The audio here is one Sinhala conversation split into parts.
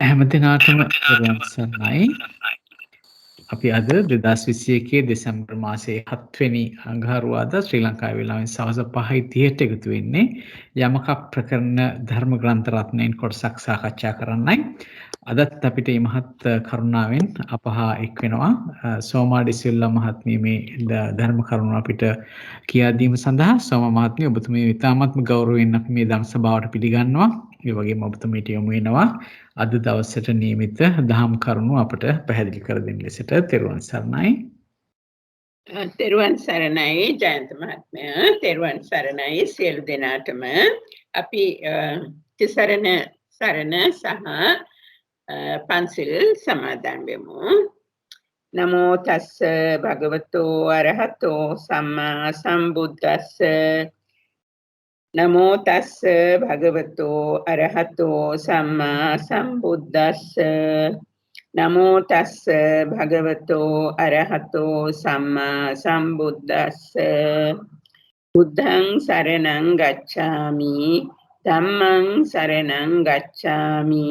හැමදිනාටම තෙරුවන් සරණයි. අපි අද 2021 දෙසැම්බර් මාසයේ 7 වෙනි අඟහරුවාදා ශ්‍රී ලංකාවේ වෙලාවෙන් සවස් 5:30ට එකතු වෙන්නේ යමක ප්‍රකරණ ධර්ම ග්‍රන්ථ රත්නයෙන් කොටසක් සාකච්ඡා කරන්නයි. අදත් අපිට මේ මහත් කරුණාවෙන් අපහා එක් වෙනවා සෝමාඩි සිල්ලා මහත්මිය මේ ධර්ම කරුණ අපිට කියා දීම සඳහා. සෝම මහත්මිය ඔබතුමිය ඉතාමත්ම ගෞරවයෙන් අපි මේ ධම් සභාවට පිළිගන්නවා. ඒ වගේම ඔබතුමියට යොමු වෙනවා අද දවසට නියමිත දහම් කරුණු අපට පැහැදිලි කර දෙන්න ලෙසට. තෙරුවන් සරණයි. තෙරුවන් සරණයි ජයන්ත මහත්මයා. තෙරුවන් සරණයි සියලු දෙනාටම. අපි තිසරණ සරණ සහ පන්සිල් සමාදන් වෙමු. නමෝ තස්ස භගවතෝ අරහතෝ සම්මා සම්බුද්දස්ස. නමෝ තස්ස භගවතෝ අරහතෝ සම්මා සම්බුද්දස්ස. නමෝ තස්ස භගවතෝ අරහතෝ සම්මා සම්බුද්දස්ස. බුද්ධං සරණං ගච්ඡාමි ධම්මං සරණං ගච්ඡාමි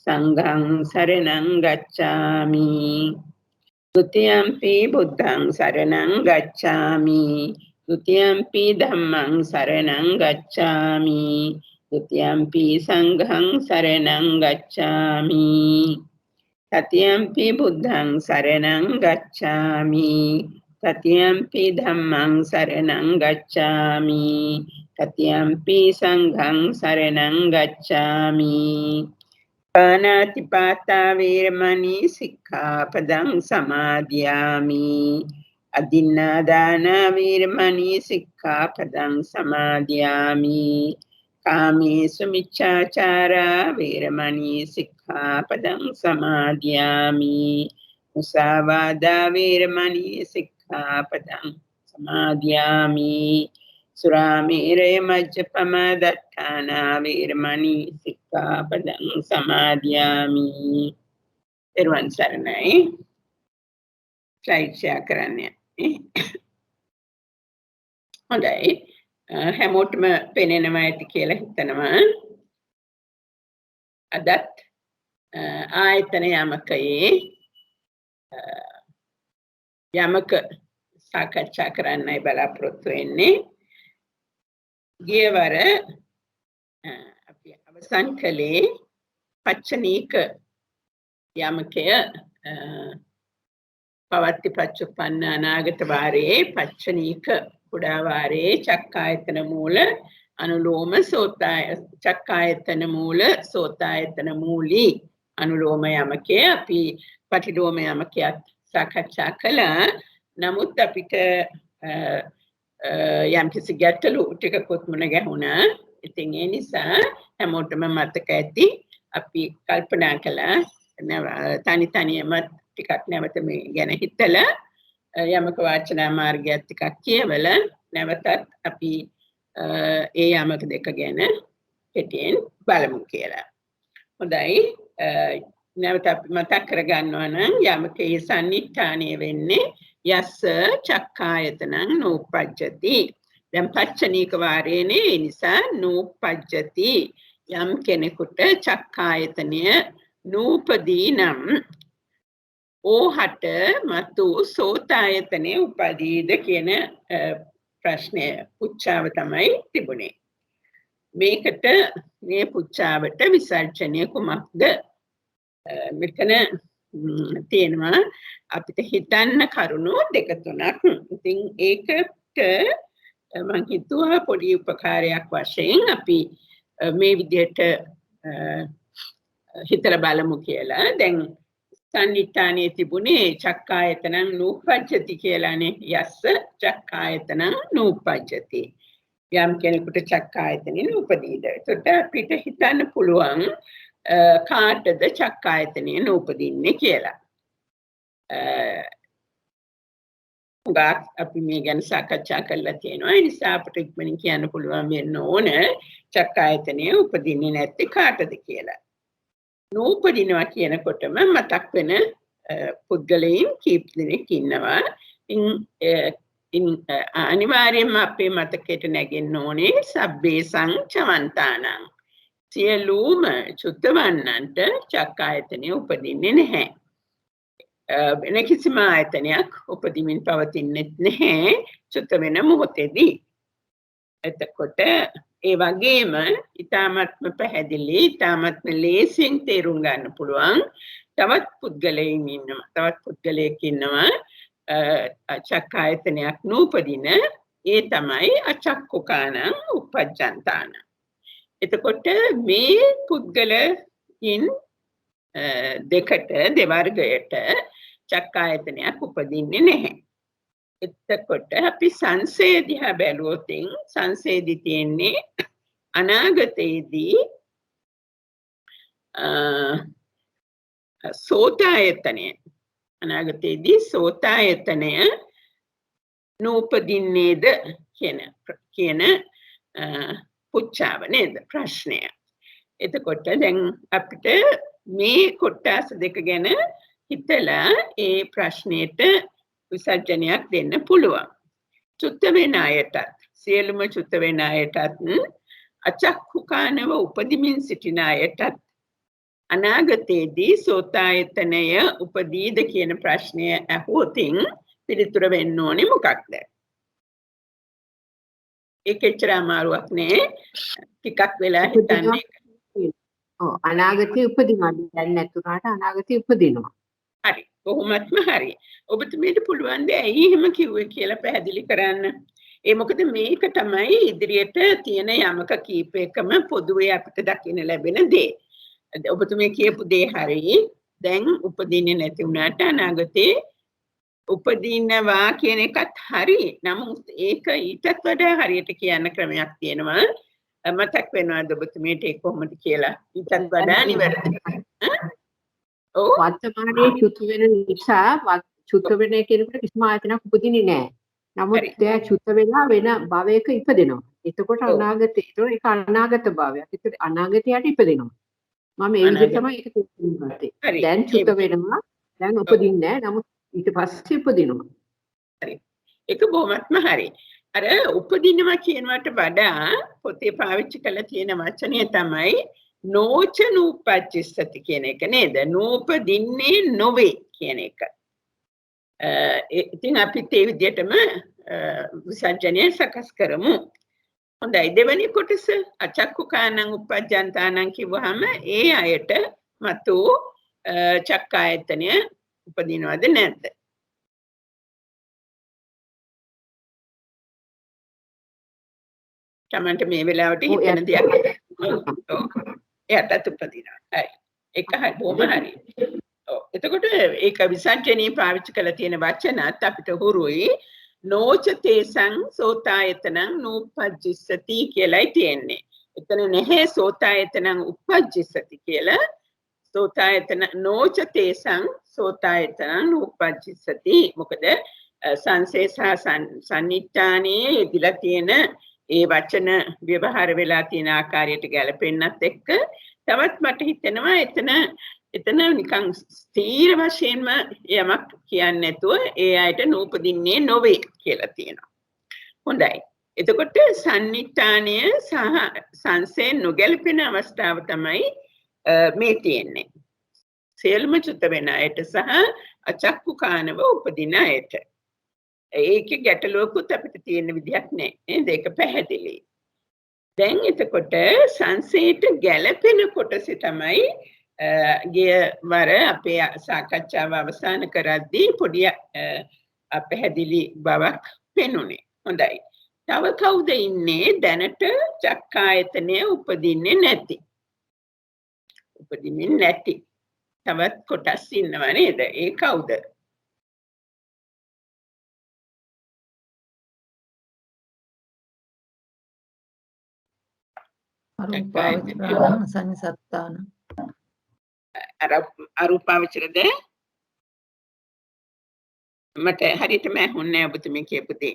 සංඝං සරණං ගච්ඡාමි. ဒုတိယံ පි බුද්ධං සරණං ගච්ඡාමි ဒုတိယံ පි ධම්මං සරණං ගච්ඡාමි ဒုတိယံ පි සංඝං සරණං ගච්ඡාමි. තතියම්පි බුද්ධං සරණං ගච්ඡාමි තතියම්පි ධම්මං සරණං ගච්ඡාමි තතියම්පි සංඝං සරණං ගච්ඡාමි. පාණාති පාතා වේරමණී සික්ඛාපදං සමාදියාමි. අදින්නා දාන වේරමණී සික්ඛාපදං සමාදියාමි. කාමේසු මිච්ඡාචාරා වේරමණී සික්ඛාපදං සමාදියාමි. මුසාවාදා වේරමණී සික්ඛාපදං සමාදියාමි. සුරාමේරය මජ්ජපම දට්ඨානා වේරමණී සික්ඛාපදං සමාදියාමි. ඊර්වන් සරණයි. ස්ලයිඩ් ෂෙයා කරන්න. හොඳයි. හැමෝටම පෙනෙනවා ඇති කියලා හිතනවා. අදත් ආයතන යමකයේ යමක සාකච්ඡා කරන්නයි බලාපොරොත්තු වෙන්නේ. ගියවර අපි අවසන් කළේ පච්චනීක යමකය පවත්ති පච්චුප්පන්න අනාගත වාරයේ පච්චනීක කුඩා වාරයේ චක්කායතන මූල අනුලෝම සෝතාය චක්කායතන මූල සෝතායතන මූලී අනුලෝම යමකේ අපි පටිලෝම යමකයක් සාකච්ඡා කළා. නමුත් අපිට යම්කිසි ගැටලු ටිකකුත් මුණ ගැහුණා. ඉතින් ඒ නිසා හැමෝටම මතක ඇති අපි කල්පනා කළා තනි තනියම ටිකක් නැවත මේ ගැන හිතලා යමක වාචනා මාර්ගයත් ටිකක් කියවලා නැවතත් අපි ඒ යමක දෙක ගැන කෙටියෙන් බලමු කියලා. හොඳයි. නැවත අපි මතක් කරගන්නවා නම් යමකේ සන්නිඨානය වෙන්නේ යස්ස චක්කායතනං නූපජ්ජති. දැන් පච්චනීක වාරයේනේ ඒ නිසා නූපජ්ජති. යම් කෙනෙකුට චක්කායතනය නූපදී නම් ඕහට මතු සෝතායතනය උපදීද කියන ප්‍රශ්නය පුච්චාව තමයි තිබුණේ. මේකට මේ පුච්චාවට විසර්ජනය කුමක්ද? මෙතන තියෙනවා අපිට හිතන්න කරුණු දෙක තුනක්. ඉතින් ඒකට මම හිතුවා පොඩි උපකාරයක් වශයෙන් අපි මේ විදිහට හිතලා බලමු කියලා. දැන් සන්නිඨානයේ තිබුණේ චක්කායතනං නූපජ්ජති කියලානේ. යස්ස චක්කායතනං නූපජ්ජති. යම් කෙනෙකුට චක්කායතනෙ නූපදීද. එතකොට අපිට හිතන්න පුළුවන් කාටද චක්කායතනය නූපදින්නේ කියලා. උගක් අපි මේ ගැන සාකච්ඡා කරලා තියෙනවා. ඒ නිසා අපිට ඉක්මනින් කියන්න පුළුවන් වෙන්න ඕන චක්කායතනය උපදින්නේ නැත්තේ කාටද කියලා. නූපදිනවා කියනකොටම මතක් වෙන පුද්ගලයන් කීප දෙනෙක් ඉන්නවා. අනිවාර්යයෙන්ම අපේ මතකයට නැගෙන්න ඕනේ සබ්බේසං චවන්තානං. සියලුම චුත්තවන්නන්ට චක්කායතනය උපදින්නේ නැහැ. වෙන කිසිම ආයතනයක් උපදිමින් පවතින්නෙත් නැහැ චුත්ත වෙන මොහොතේදී. එතකොට ඒ වගේම ඊ타මත්ම පැහැදිලි ඊ타මත්ම ලේසියෙන් තේරුම් ගන්න පුළුවන් තවත් පුද්ගලයෙක් ඉන්නවා චක්කායතනයක් නූපදින ඒ තමයි අචක්කුකානං උපජ්ජන්තාන. එතකොට මේ පුද්ගලයින් දෙකට දෙවර්ගයට චක්කායතනයක් උපදින්නේ නැහැ. එතකොට අපි සංසේ දිහා බැලුවොත් සංසේදි තියෙන්නේ අනාගතයේදී සෝතායතනය අනාගතයේදී සෝතායතනය නූපදින්නේද කියන පුච්චාව නේද ප්‍රශ්නය. එතකොට දැන් අපිට මේ කොටස් දෙක ගැන හිතලා ඒ ප්‍රශ්නෙට විසර්ජනයක් දෙන්න පුළුවන්. චුත්ත වෙන අයටත් සියලුම චුත්ත වෙන අයටත් අචක්කුකානව උපදිමින් සිටින අයටත් අනාගතයේදී සෝතායතනය උපදීද කියන ප්‍රශ්නය අහුවොතින් පිළිතුර වෙන්න ඕනේ මොකක්ද? ඒක එච්චර අමාරුවක් නෑ. ටිකක් වෙලා හිතන්නේ. ඔව් අනාගතේ උපදිනවා. දැන් නැතුණාට අනාගතේ උපදිනවා. හරි. කොහොමත්ම හරි. ඔබතුමීට පුළුවන් ද ඇයි එහෙම කිව්වේ කියලා පැහැදිලි කරන්න? ඒ මොකද මේක තමයි ඉදිරියට තියෙන යමක කීපයකම පොදුවේ අපිට දකින්න ලැබෙන දේ. ඔබතුමී කියපු දේ හරි. දැන් උපදින්නේ නැති වුණාට අනාගතේ උපදිනවා කියන එකත් හරි. නමුත් ඒක ඊටත් වඩා හරියට කියන්න ක්‍රමයක් තියෙනවා. මතක් වෙනවද ඔබතුමීට ඒක කොහොමද කියලා? ඊටත් වඩා නිවැරදි. වර්තමානයේ චුත වෙන නිසා චුත වෙන කෙනෙකුට කිසිම ආයතනයක් උපදින්නේ නැහැ. නමුත් එයා චුත වෙලා වෙන භවයක ඉපදෙනවා. එතකොට අනාගතේ ඒක අනාගත භවයක්. ඒත් අනාගතයට ඉපදෙනවා. මම ඒ විදිහට තමයි ඒක තේරුම් ගත්තේ. දැන් චුත වෙනවා. දැන් උපදින්නේ නැහැ. නමුත් ඊට පස්සේ උපදිනවා. හරි. ඒක බොහොමත්ම හරි. අර උපදිනවා කියනවට වඩා පොතේ පාවිච්චි කරලා තියෙන වචනය තමයි නෝච නූපච්චිස්සති කියන එක නේද? නූපදින්නේ නොවේ කියන එක. ඉතින් අපිත් ඒ විදිහටම විසර්ජනය සකස් කරමු. හොඳයි දෙවැනි කොටස අචක්කුකානං උපජ්ජන්තානං කිව්වහම ඒ අයට මතු චක්කායතනය උපදිනවද නැද්ද? තමන්ට මේ වෙලාවට හිතන දෙයක් එයාටත් උපදිනවා. හරි. ඒක හරි බොහොම හරි. ඔව්. එතකොට ඒක විසර්ජනයේ පාවිච්චි කරලා තියෙන වචනත් අපිට හුරුයි. නෝච තේසං සෝතායතනං නූපජ්ජිස්සති කියලායි තියෙන්නේ. එතන නැහැ සෝතායතනං උපජ්ජිස්සති කියලා. සෝතායතන නෝච තේසං සෝතායතනං නූපජ්ජිස්සති. මොකද සංසේ සහ සන්නිට්ඨානයේ ඉදලා තියෙන ඒ වචන ව්‍යවහාර වෙලා තියෙන ආකාරයට ගැලපෙන්නත් එක්ක තවත් මට හිතෙනවා එතන නිකන් ස්ථීර වශයෙන්ම යමක් කියන්නේ නැතුව ඒ අයට නූපදින්නේ නොවේ කියලා තියෙනවා. හොඳයි. එතකොට සන්නිට්ඨානය සහ සංසේ නොගැලපෙන අවස්ථාව තමයි මේ තියෙන්නේ. සියලුම චුත වෙන අයට සහ අචක්කුකානව උපදින අයට. ඒකේ ගැටලුවකුත් අපිට තියෙන විදිහක් නැහැ. නේද? ඒක පැහැදිලි. දැන් එතකොට සංසේට ගැළපෙන කොටස තමයි ගිය වර අපේ සාකච්ඡාව අවසන් කරද්දී පොඩි පැහැදිලි බවක් පෙනුනේ. හොඳයි. තව කවුද ඉන්නේ දැනට චක්කායතනය උපදින්නේ නැති? උපදින්නේ නැති. තවත් කොටස් ඉන්නව නේද? ඒ කවුද? සංසත්තාන අරූපාවචරද මට හරියටම ඇහුන්නේ නැහැ ඔබතුමී කියපු දේ.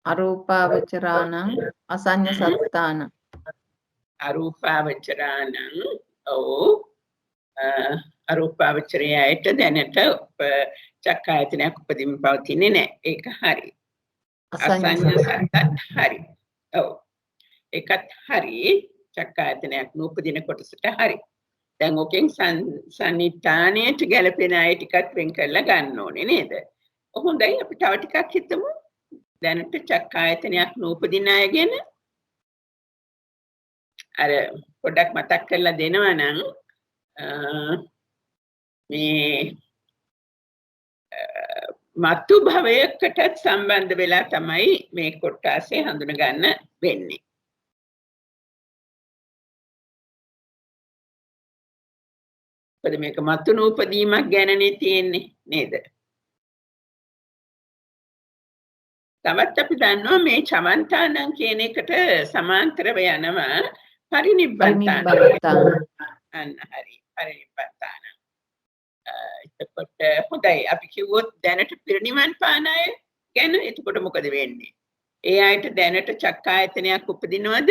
අරූපාවචරාණං අසඤ්ඤ සත්තාන අරූපාවචරාණං අරූපාවචරයට දැනට චක්කායතනයක් උපදින්න පවතින්නේ නැහැ. ඒක හරි. අසඤ්ඤ සත්තත් හරි. ඔව්. ඒකත් හරි. චක්කායතනයක් නූපදින කොටසට හරි. දැන් ඔකෙන් සන්නිධානයට ගැලපෙන අය ටිකක් වෙන් කරලා ගන්න ඕනේ නේද? හොඳයි අපි තව ටිකක් හිතමු. දැනට චක්කායතනයක් නූපදින අය ගැන අර පොඩ්ඩක් මතක් කරලා දෙනවා නම් මේ මතු භවයකටත් සම්බන්ධ වෙලා තමයි මේ කොටාසේ හඳුන ගන්න වෙන්නේ. මොකද මේක මතු නූපදීමක් ගැනනේ තියෙන්නේ නේද? තවත් අපි දන්නවා මේ චමන්තානං කියන එකට සමාන්තරව යනවා පරිනිබ්බන්තාන. අන්න හරි පරිනිබ්බන්තාන. එතකොට හොඳයි අපි කිව්වොත් දැනට පිරිනිවන් පාන අය ගැන එතකොට මොකද වෙන්නේ? ඒ අයට දැනට චක්කායතනයක් උපදිනවද?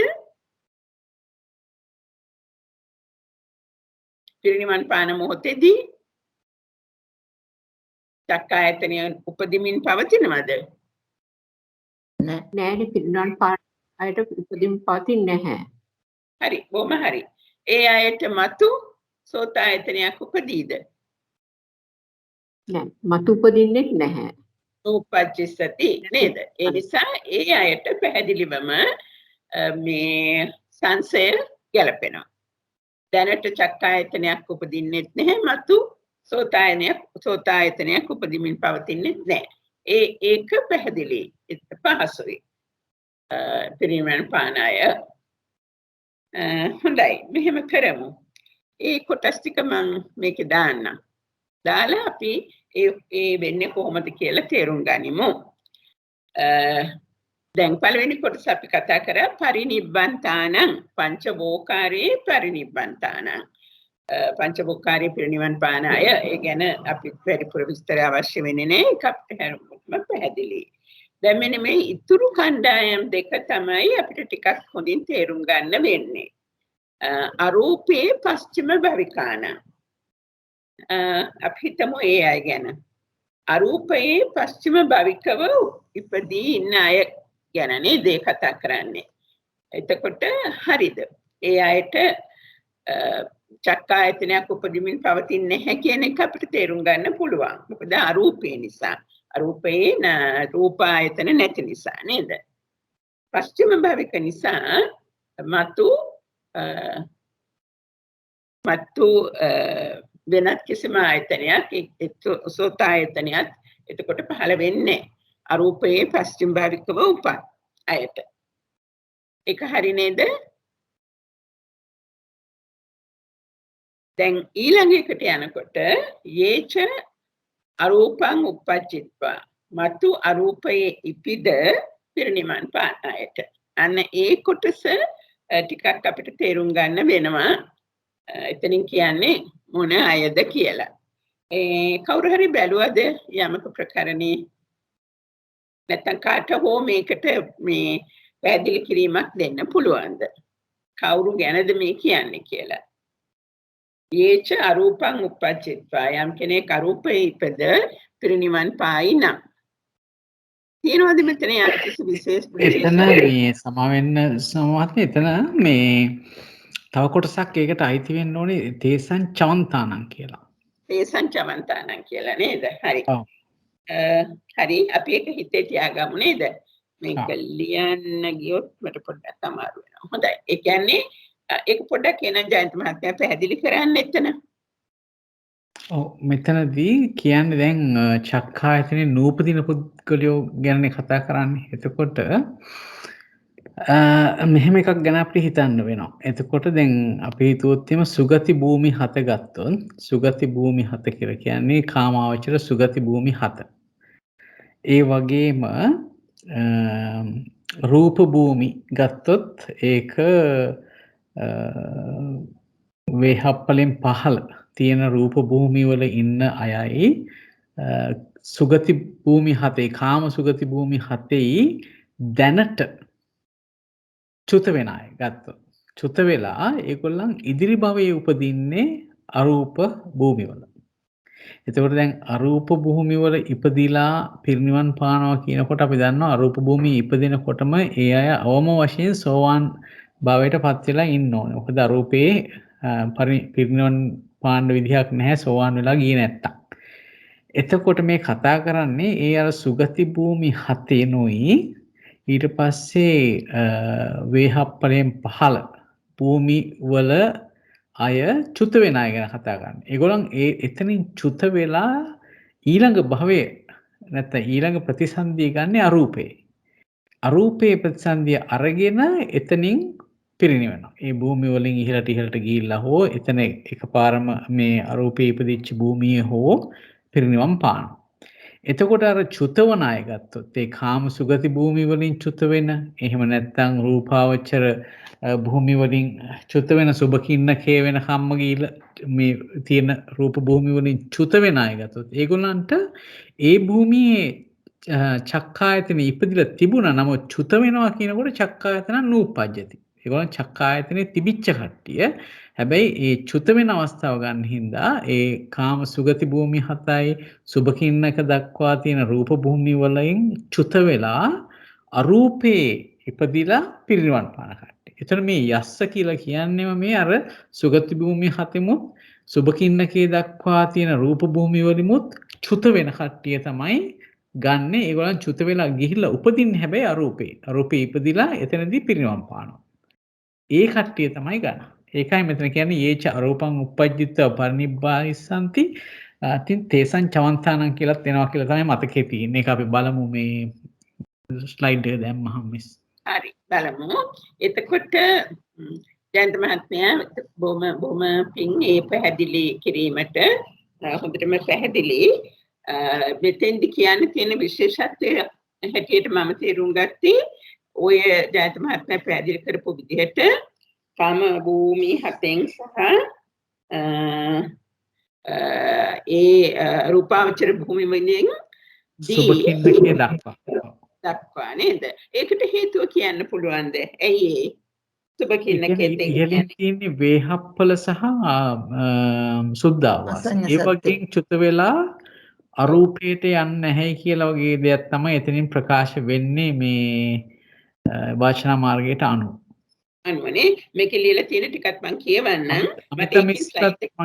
පිරිනිවන් පාන මොහොතේදී චක්කායතනය උපදිමින් පවතිනවද? නෑනේ පිරිනිවන් පාන අයට උපදින් පවතින්නේ නැහැ. හරි බොහොම හරි. ඒ අයට මතු සෝතායතනයක් උපදීද? නෑ මතු උපදින්නේ නැහැ. උපජ්ජසති නේද? ඒ නිසා ඒ අයට පැහැදිලිවම මේ සංසය ගැලපෙනවා. දැනට චක්කායතනයක් උපදින්නෙත් නැහැ මතු සෝතායතනයක් උපදිමින් පවතින්නෙත් නැහැ. ඒක පැහැදිලි පහසුයි. පිරිනිවන් පාන අය හොඳයි මෙහෙම කරමු. ඒ කොටස් ටික මම මේකේ දාන්නම්. දාලා අපි ඒ වෙන්නේ කොහොමද කියලා තේරුම් ගනිමු. දැන් පළවෙනි කොටස අපි කතා කරා පරිනිබ්බන්තානං පංචවෝකාරේ පරිනිබ්බන්තානං. පංචවෝකාරේ පිරිනිවන් පාන අය ඒ ගැන අපි වැඩිපුර විස්තර අවශ්‍ය වෙන්නේ නැහැ. ඒක අපිට හැමෝටම පැහැදිලි. දැන් මෙන්න මේ ඉතුරු කණ්ඩායම් දෙක තමයි අපිට ටිකක් හොඳින් තේරුම් ගන්න වෙන්නේ. අරූපේ පස්චිම භවිකාන. අපි හිතමු ඒ අය ගැන. අරූපයේ පස්චිම භවිකව ඉපදී ඉන්න අය ගැන නේද කතා කරන්නේ. එතකොට හරිද? ඒ අයට චක්කායතනයක් උපදිමින් පවතින්නේ නැහැ කියන එක අපිට තේරුම් ගන්න පුළුවන්. මොකද අරූපේ නිසා. අරූපයේ රූපායතන නැති නිසා නේද? පස්චිම භවික නිසා මතු වෙනත් කිසිම ආයතනයක් සෝතායතනයක් එතකොට පහළ වෙන්නේ අරූපයේ පස්චිම භවිකව උපන් අයට. ඒක හරි නේද? දැන් ඊළඟ එකට යනකොට යේච අරූපං උපජ්ජිත්වා මතු අරූපයේ ඉපිද පිරිනිවන් පාන අයට. අන්න ඒ කොටස ටිකක් අපිට තේරුම් ගන්න වෙනවා. එතනින් කියන්නේ මොන අයද කියලා. කවුරු හරි බැලුවද යමක ප්‍රකරණේ නැත්නම් කාට හෝ මේකට මේ පැහැදිලි කිරීමක් දෙන්න පුළුවන්ද? කවුරු ගැනද මේ කියන්නේ කියලා. යේච අරූපං උපජ්ජිත්වා යම් කෙනෙක් අරූපයේ ඉපද පිරිනිවන් පායි නම් තියෙනවද මෙතන යම්කිසි විශේෂ එතන මේ සමාවෙන්න සමහත්ම එතන මේ තව කොටසක් ඒකට අයිති වෙන්න ඕනේ තේසං චවන්තානං කියලා. තේසං චවන්තානං කියලා නේද? හරි. හරි අපි ඒක හිතේ තියාගමු නේද? මේක ලියන්න ගියොත් මට පොඩ්ඩක් අමාරු වෙනවා. හොඳයි. ඒ කියන්නේ ඒක පොඩ්ඩක් එන ජයන්ත මහත්මයා පැහැදිලි කරන්න එතන. ඔව් මෙතනදී කියන්නේ දැන් චක්කායතනේ නූපදින පුද්ගලයෝ ගැන කතා කරන්නේ. එතකොට මෙහෙම එකක් ගැන අපිට හිතන්න වෙනවා. එතකොට දැන් අපි හිතුවොත් එimhe සුගති භූමි 7 ගත්තොත් සුගති භූමි 7 කියලා කියන්නේ කාමාවචර සුගති භූමි 7. ඒ වගේම රූප භූමි ගත්තොත් ඒක වේහප්පලෙන් පහළ තියෙන රූප භූමි වල ඉන්න අයයි සුගති භූමි 7 කාම සුගති භූමි 7යි දැනට චුත වෙන අය ගත්තොත් චුත වෙලා ඒගොල්ලන් ඉදිරි භවයේ උපදින්නේ අරූප භූමි වල. එතකොට දැන් අරූප භූමි වල ඉපදිලා පිරිනිවන් පානවා කියනකොට අපි දන්නවා අරූප භූමියේ ඉපදිනකොටම ඒ අය අවම වශයෙන් සෝවාන් භවයට පත් වෙලා ඉන්න ඕනේ. මොකද අරූපේ පිරිනිවන් පාන්න විදිහක් නැහැ සෝවාන් වෙලා ගියේ නැත්තම්. එතකොට මේ කතා කරන්නේ ඒ අර සුගති භූමි 7ෙනුයි ඊට පස්සේ වේහප්පලයෙන් පහළ භූමි වල අය චුත වෙන අය ගැන කතා කරන්නේ. ඒගොල්ලන් එතනින් චුත වෙලා ඊළඟ භවයේ නැත්නම් ඊළඟ ප්‍රතිසන්දිය ගන්න අරූපේ. අරූපේ ප්‍රතිසන්දිය අරගෙන එතනින් පිරිනිවෙනවා. ඒ භූමි වලින් ඉහළට ගිහිල්ලා හෝ එතන එකපාරම මේ අරූපේ ඉපදිච්ච භූමියේ හෝ පිරිනිවන් පානවා. එතකොට අර චුතවන අය ගත්තොත් ඒ කාම සුගති භූමි වලින් චුත වෙන, එහෙම නැත්නම් රූපාවචර භූමි වලින් චුත වෙන සුබකින්නකේ වෙන කම්ම ගිහිල්ලා මේ තියෙන රූප භූමි වලින් චුත වෙන අය ගත්තොත් ඒගොල්ලන්ට ඒ භූමියේ චක්කායතන ඉපදිලා තිබුණා. නමුත් චුත වෙනවා කියනකොට චක්කායතන නූපජ්ජති. ඒගොල්ලන් චක්කායතනේ තිබිච්ච කට්ටිය. හැබැයි ඒ චුත වෙන අවස්ථාව ගන්න හින්දා ඒ කාම සුගති භූමි 7යි සුබකින්නක දක්වා තියෙන රූප භූමි වලින් චුත වෙලා අරූපේ ඉපදිලා පිරිනිවන් පාන කට්ටිය. එතන මේ යස්ස කියලා කියන්නේම මේ අර සුගති භූමි 7මුත් සුබකින්නකේ දක්වා තියෙන රූප භූමි වලිමුත් චුත වෙන කට්ටිය තමයි ගන්න. ඒගොල්ලන් චුත වෙලා ගිහිල්ලා උපදින්නේ හැබැයි අරූපේ. අරූපේ ඉපදිලා එතනදී පිරිනිවන් පානවා. ඒ කට්ටිය තමයි ගන්න. ඒකයි මෙතන කියන්නේ යේච අරූපං uppajjitta පරිනිබ්බානිස්සanti තින් තේසං චවන්තානං කියලාත් එනවා කියලා තමයි මතකේ තියෙන්නේ. ඒක අපි බලමු මේ ස්ලයිඩ් එක දැම්මහම මිස්. හරි බලමු. එතකොට ජයන්ත මහත්මයා බොහොම පිං ඒ පැහැදිලි කිරීමට හොඳටම පැහැදිලි. මෙතෙන්දි කියන්න තියෙන විශේෂත්වය හැටියට මම තේරුම් ගත්තේ ඔය ජයන්ත මහත්මයා පැහැදිලි කරපු විදිහට කාම භූමි 7න් සහ ඒ රූපාවචර භූමි වලින් සුබකින්නකේ දක්වා නේද? ඒකට හේතුව කියන්න පුළුවන්ද? ඇයි ඒ සුබකින්නකේ තියෙන්නේ වේහප්පල සහ සුද්ධාවාස. ඒ වගේ චුත වෙලා අරූපයට යන්නේ නැහැ කියලා වගේ දෙයක් තමයි එතනින් ප්‍රකාශ වෙන්නේ මේ වාචනා මාර්ගයට අනුව. අනුවනේ මේක ලියලා තියෙන ටිකක් මම කියවන්නම්. මම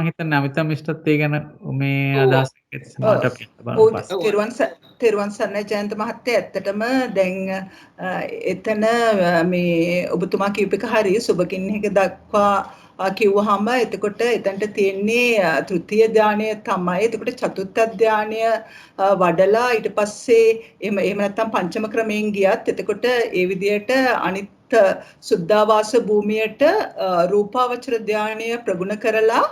හිතන්නේ අමිතා මිස්ටත් ඒ ගැන මේ අදහසක් ඇති තෙරුවන් සරණයි ජයන්ත මහත්තයා. ඇත්තටම දැන් එතන මේ ඔබතුමා කියප එක හරි සුබකින්නක දක්වා කිව්වහම එතකොට එතනට තියෙන්නේ තෘතීය ධානය තමයි. එතකොට චතුර්ථ ධානය වඩලා ඊට පස්සේ එහෙම නැත්නම් පංචම ක්‍රමයෙන් ගියත් එතකොට ඒ විදිහට අනිත් සුද්ධාවාස භූමියට රූපාවචර ධානය ප්‍රගුණ කරලා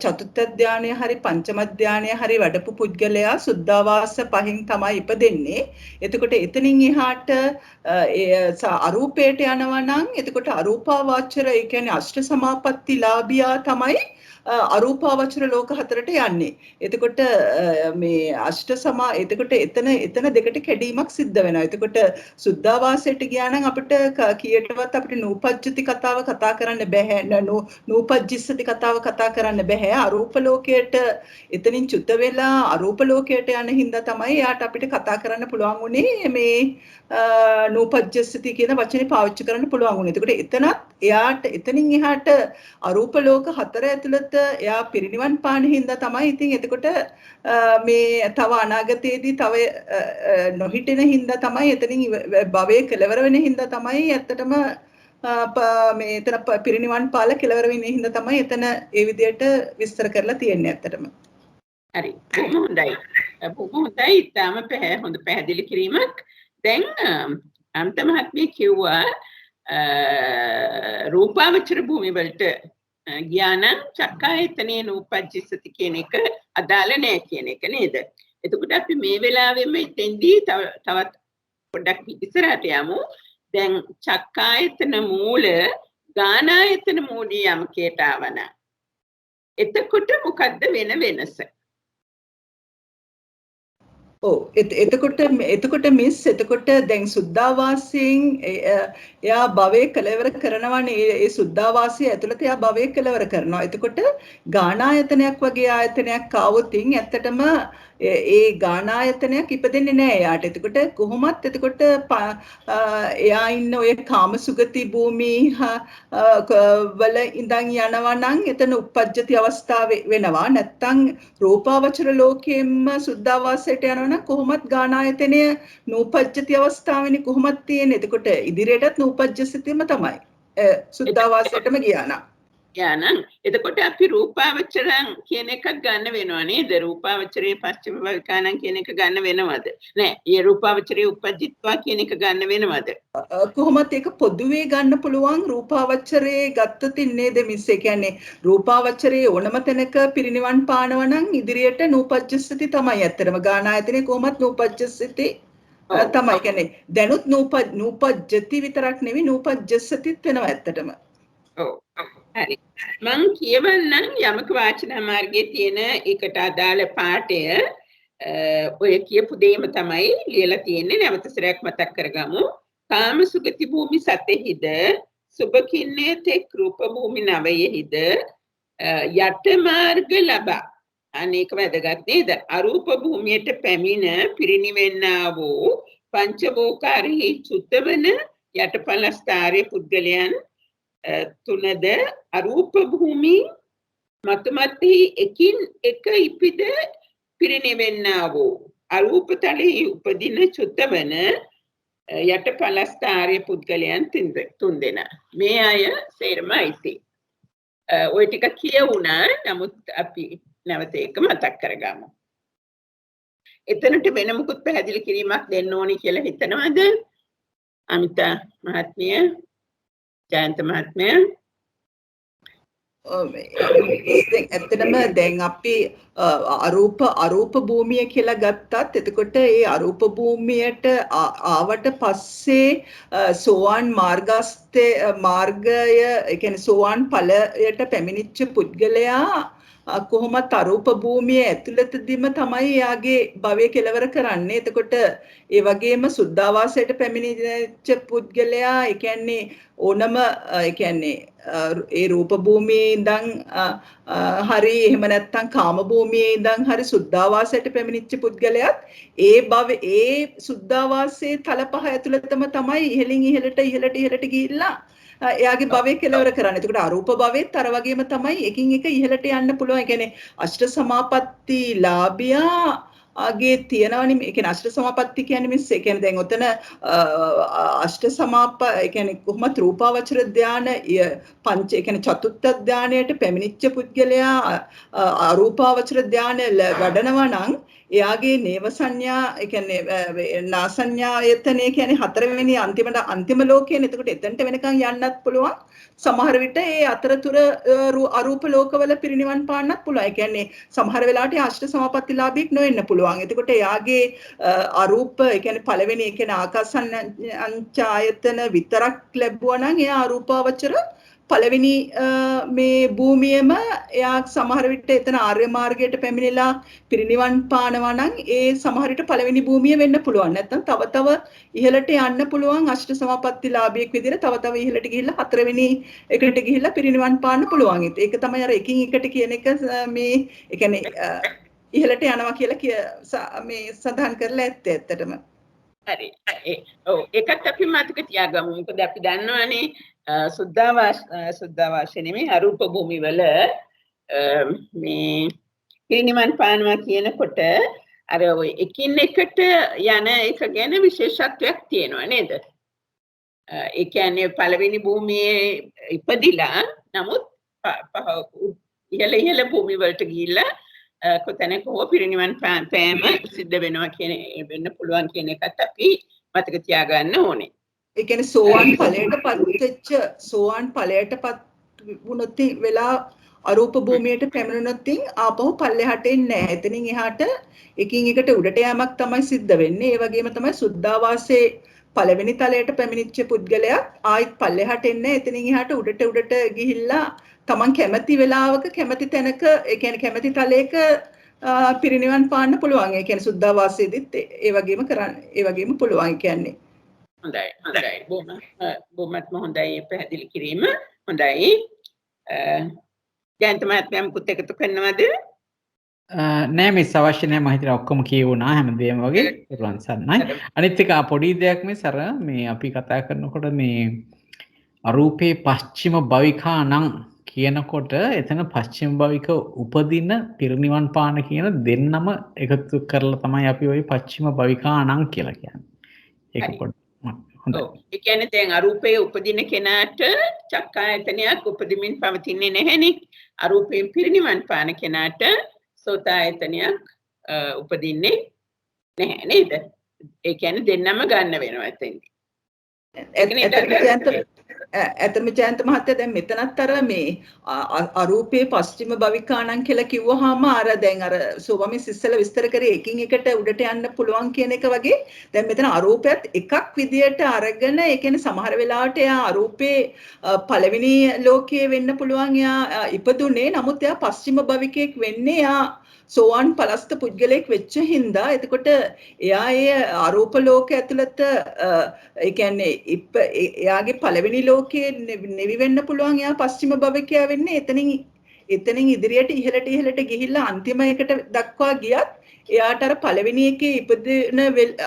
චතුර්ථ ධානය හරි පංචම ධානය හරි වඩපු පුද්ගලයා සුද්ධාවාස 5න් තමයි ඉපදෙන්නේ. එතකොට එතනින් එහාට අරූපයට යනවා නම් එතකොට අරූපාවචර ඒ කියන්නේ අෂ්ට සමාපත්තිලාභියා තමයි අරූපාවචර ලෝක 4ට යන්නේ. එතකොට මේ එතකොට එතන දෙකට කැඩීමක් සිද්ධ වෙනවා. එතකොට සුද්ධාවාසයට ගියා නම් අපිට කීයටවත් අපිට නූපජ්ජති කතාව කතා කරන්න බෑ. නූපජ්ජිස්සති කතාව කතා කරන්න බෑ. අරූප ලෝකයට එතනින් චුත වෙලා අරූප ලෝකයට යන හින්දා තමයි යාට අපිට කතා කරන්න පුළුවන් උනේ මේ නූපජ්ජස්සති කියන වචනේ පාවිච්චි කරන්න පුළුවන් උනේ. එතකොට එතනත් එයාට එතනින් එහාට අරූප ලෝක 4 ඇතුළත එයා පිරිනිවන් පාන හින්දා තමයි ඉතින් එතකොට මේ තව අනාගතයේදී තව නොහිටෙන හින්දා තමයි එතනින් භවයේ කෙලවර වෙන හින්දා තමයි ඇත්තටම මේ එතන පිරිනිවන් පාල කෙලවර වෙන හින්දා තමයි එතන ඒ විදිහට විස්තර කරලා තියෙන්නේ ඇත්තටම. හරි. බොහොම හොඳයි. ඊටම හොඳ පැහැදිලි කිරීමක්. දැන් අන්ත මහත්මිය කිව්වා රූපාවචර භූමි වලට ගියානම් චක්කායතනේ නූපජ්ජිස්සති කියන එක අදාළ නැහැ කියන එක නේද? එතකොට අපි මේ වෙලාවෙම ඉතින්දී තවත් පොඩ්ඩක් ඉස්සරහට යමු. දැන් චක්කායතන මූල ගානායතන මූලී යමකයට ආවන. එතකොට මොකද්ද වෙන වෙනස? එතකොට මිස් එතකොට දැන් සුද්ධාවාසයෙන් එයා භවයේ කෙලවර කරනවානේ ඒ සුද්ධාවාසය ඇතුළත එයා භවයේ කෙලවර කරනවා. එතකොට ගානායතනයක් වගේ ආයතනයක් ආවොතින් ඇත්තටම ඒ ගානායතනයක් ඉපදෙන්නේ නැහැ එයාට. එතකොට කොහොමත් එතකොට එයා ඉන්න ඔය කාමසුගති භූමි වල ඉඳන් යනවා නම් එතන උප්පජ්ජති අවස්ථාව වෙනවා. නැත්තම් රූපාවචර ලෝකයෙන්ම සුද්ධාවාසයට යනවා නම් කොහොමත් ගානායතනය නූපජ්ජති අවස්ථාවෙනි කොහොමත් තියෙන්නේ. එතකොට ඉදිරියටත් නූපජ්ජසිතෙම තමයි. සුද්ධාවාසයටම ගියා නම්. එතකොට අපි රූපාවචරං කියන එකක් ගන්න වෙනවා නේද? රූපාවචරයේ පස්චිම භවිකානම් කියන එක ගන්න වෙනවද? නෑ, ඒ රූපාවචරයේ උපජ්ජිත්වා කියන එක ගන්න වෙනවද? කොහොමත් ඒක පොදුවේ ගන්න පුළුවන්. රූපාවචරයේ ගත්තොත් නේද මිස්? ඒ කියන්නේ රූපාවචරයේ ඕනම තැනක පිරිනිවන් පානවා නම් ඉදිරියට නූපජ්ජසිත තමයි. ඇත්තටම ගානායතනේ කොහොමත් නූපජ්ජසිත තමයි. කියන්නේ දැනුත් නූපජ්ජති විතරක් නෙවෙයි නූපජ්ජසිතත් වෙනවා ඇත්තටම. ඔව්. හරි. මං කියවන්නම් යමක වාචනා මාර්ගයේ තියෙන එකට අදාළ පාඩය ඔය කියපු දෙයම තමයි ලියලා තියෙන්නේ. නැවත සරයක් මතක් කරගමු. කාම සුගති භූමි සතෙහිද සුභකින්නේ තෙක් රූප භූමි නවයෙහිද යට මාර්ග ලබා. අනේක වැදගත් නේද? අරූප භූමියට පැමිණ පිරිනිවෙන්නා වූ පංචවෝකාරී චුත්තවන යටපලස්ථාරයේ පුද්ගලයන් තුනද අරූප භූමි මතමති එකින් එක ඉපිද පිරිනිවෙන්නා වූ අරූප තලයේ උපදින චුත්තවන යටපලස්ථාරයේ පුද්ගලයන් තුන්දෙනා. මේ අය සේරම අයිති. ඔය ටික කියවුණා. නමුත් අපි නැවත ඒක මතක් කරගමු. එතනට වෙන මොකුත් පැහැදිලි කිරීමක් දෙන්න ඕනි කියලා හිතනවද? අමිතා මහත්මිය, ජයන්ත මහත්මයා. ඇත්තටම දැන් අපි අරූප භූමිය කියලා ගත්තත් එතකොට ඒ අරූප භූමියට ආවට පස්සේ සෝවාන් මාර්ගය ඒ කියන්නේ සෝවාන් ඵලයට පැමිණිච්ච පුද්ගලයා කොහොමත් අරූප භූමිය ඇතුළතදීම තමයි එයාගේ භවය කෙලවර කරන්නේ. එතකොට ඒ වගේම සුද්ධාවාසයට පැමිණිච්ච පුද්ගලයා ඒ කියන්නේ ඕනම ඒ කියන්නේ ඒ රූප භූමියේ ඉඳන් හරි එහෙම නැත්නම් කාම භූමියේ ඉඳන් හරි සුද්ධාවාසයට පැමිණිච්ච පුද්ගලයාත් ඒ සුද්ධාවාසයේ තල පහ ඇතුළතම තමයි ඉහළින් ඉහළට ගිහිල්ලා එයාගේ භවය කෙලවර කරන්නේ. එතකොට අරූප භවෙත් අර වගේම තමයි එකින් එක ඉහළට යන්න පුළුවන්. ඒ කියන්නේ අෂ්ට සමාපatti ලාභියා ආගේ තියෙනවනේ. ඒ කියන්නේ අෂ්ට සමාපatti කියන්නේ මිස් ඒ කියන්නේ දැන් ඔතන අෂ්ට ඒ කියන්නේ කොහොමද රූපාවචර ධාන පංච ඒ කියන්නේ චතුත්ථ ධානයට පැමිණිච්ච පුද්ගලයා අරූපාවචර ධාන වඩනවා නම් එයාගේ නේව සංඥා ඒ කියන්නේ නාසඤ්ඤායතනේ කියන්නේ හතරවෙනි අන්තිම ලෝකයෙන්. එතකොට එතනට වෙනකන් යන්නත් පුළුවන්. සමහර විට ඒ අතරතුර අරූප ලෝකවල පිරිනිවන් පාන්නත් පුළුවන්. ඒ කියන්නේ සමහර වෙලාවට අෂ්ට සමාපත්තිලාභීක් නොවෙන්න පුළුවන්. එතකොට එයාගේ අරූප ඒ කියන්නේ පළවෙනි ඒ කියන්නේ ආකාසඤ්ඤායතන විතරක් ලැබුවා නම් එයා අරූපාවචර පළවෙනි මේ භූමියේම එයා සමහර විට එතන ආර්ය මාර්ගයට පැමිණිලා පිරිනිවන් පානවා නම් ඒ සමහර විට පළවෙනි භූමිය වෙන්න පුළුවන්. නැත්නම් තව ඉහළට යන්න පුළුවන් අෂ්ට සමාපත්තිලාභියෙක් විදිහට තව ඉහළට ගිහිල්ලා හතරවෙනි එකට ගිහිල්ලා පිරිනිවන් පාන්න පුළුවන්. ඒක තමයි අර එකින් එකට කියන එක මේ ඒ කියන්නේ ඉහළට යනවා කියලා මේ සඳහන් කරලා ඇත්තේ ඇත්තටම. හරි. ඔව් ඒකත් අපි මතක තියාගමු. මොකද අපි දන්නවනේ සුද්ධාවාස නෙමෙයි අරූප භූමි වල මේ පිරිනිවන් පානවා කියනකොට අර ඔය එකින් එකට යන එක ගැන විශේෂත්වයක් තියෙනවා නේද? ඒ කියන්නේ පළවෙනි භූමියේ ඉපදිලා නමුත් ඉහළ භූමි වලට ගිහිල්ලා කොතැනක හෝ පිරිනිවන් පෑම සිද්ධ වෙනවා වෙන්න පුළුවන් කියන එකත් අපි මතක තියාගන්න ඕනේ. ඒ කියන්නේ සෝවාන් ඵලයටපත් වුණොත් වෙලා අරූප භූමියට පැමිණුණොත් ආපහු පල්ලෙහාට එන්නේ නැහැ. එතනින් එහාට එකින් එකට උඩට යෑමක් තමයි සිද්ධ වෙන්නේ. ඒ වගේම තමයි සුද්ධාවාසයේ පළවෙනි තලයට පැමිණිච්ච පුද්ගලයා ආයිත් පල්ලෙහාට එන්නේ. එතනින් එහාට උඩට ගිහිල්ලා තමන් කැමති වෙලාවක කැමති තැනක ඒ කියන්නේ කැමති තලයක පිරිනිවන් පාන්න පුළුවන්. ඒ කියන්නේ සුද්ධාවාසයේදීත් ඒ වගේම කරන්න ඒ වගේම පුළුවන්. ඒ කියන්නේ හොඳයි හොඳයි බොහොමත්ම හොඳයි පැහැදිලි කිරීම. හොඳයි ජයන්ත මහත්මයා මුකුත් එකතු කරනවද? නෑ මිස් අවශ්‍ය නෑ මම හිතලා ඔක්කොම කියවුණා හැමදේම වගේ පුරුවන් සන්නයි. අනිත් එක පොඩි දෙයක් මිස් අර මේ අපි කතා කරනකොට මේ අරූපේ පස්චිම භවිකා නම් කියනකොට එතන පස්චිම භවික උපදින පිරිනිවන් පාන කියන දෙන්නම එකතු කරලා තමයි අපි ওই පස්චිම භවිකා නම් කියලා කියන්නේ. ඒක හොඳයි. ඔව්. ඒ කියන්නේ දැන් අරූපයේ උපදින කෙනාට චක්කායතනයක් උපදිමින් පවතින්නේ නැහැනේ. අරූපයෙන් පිරිනිවන් පාන කෙනාට සෝතායතනයක් උපදින්නේ නැහැ නේද? ඒ කියන්නේ දෙන්නම ගන්න වෙනවා එතෙන්දී. ඇත්තම ජයන්ත මහත්තයා දැන් මෙතනත් අර මේ අරූපේ පස්චිම භවිකාණන් කියලා කිව්වහම අර දැන් අර සෝවමිස් ඉස්සෙල්ලා විස්තර කරේ එකින් එකට උඩට යන්න පුළුවන් කියන එක වගේ දැන් මෙතන අරූපයත් එකක් විදියට අරගෙන ඒ කියන්නේ සමහර වෙලාවට එයා අරූපේ පළවෙනි ලෝකයේ වෙන්න පුළුවන් එයා ඉපදුනේ නමුත් එයා පස්චිම භවිකයෙක් වෙන්නේ එයා සෝවාන් පලස්ත පුද්ගලයෙක් වෙච්ච හින්දා එතකොට එයා ඒ අරූප ලෝක ඇතුළත ඒ කියන්නේ එයාගේ පළවෙනි ලෝකයේ නෙවි වෙන්න පුළුවන් එයා පස්චිම භවිකයා වෙන්නේ එතනින් ඉදිරියට ඉහළට ගිහිල්ලා අන්තිම එකට දක්වා ගියත් එයාට අර පළවෙනි එකේ ඉපදින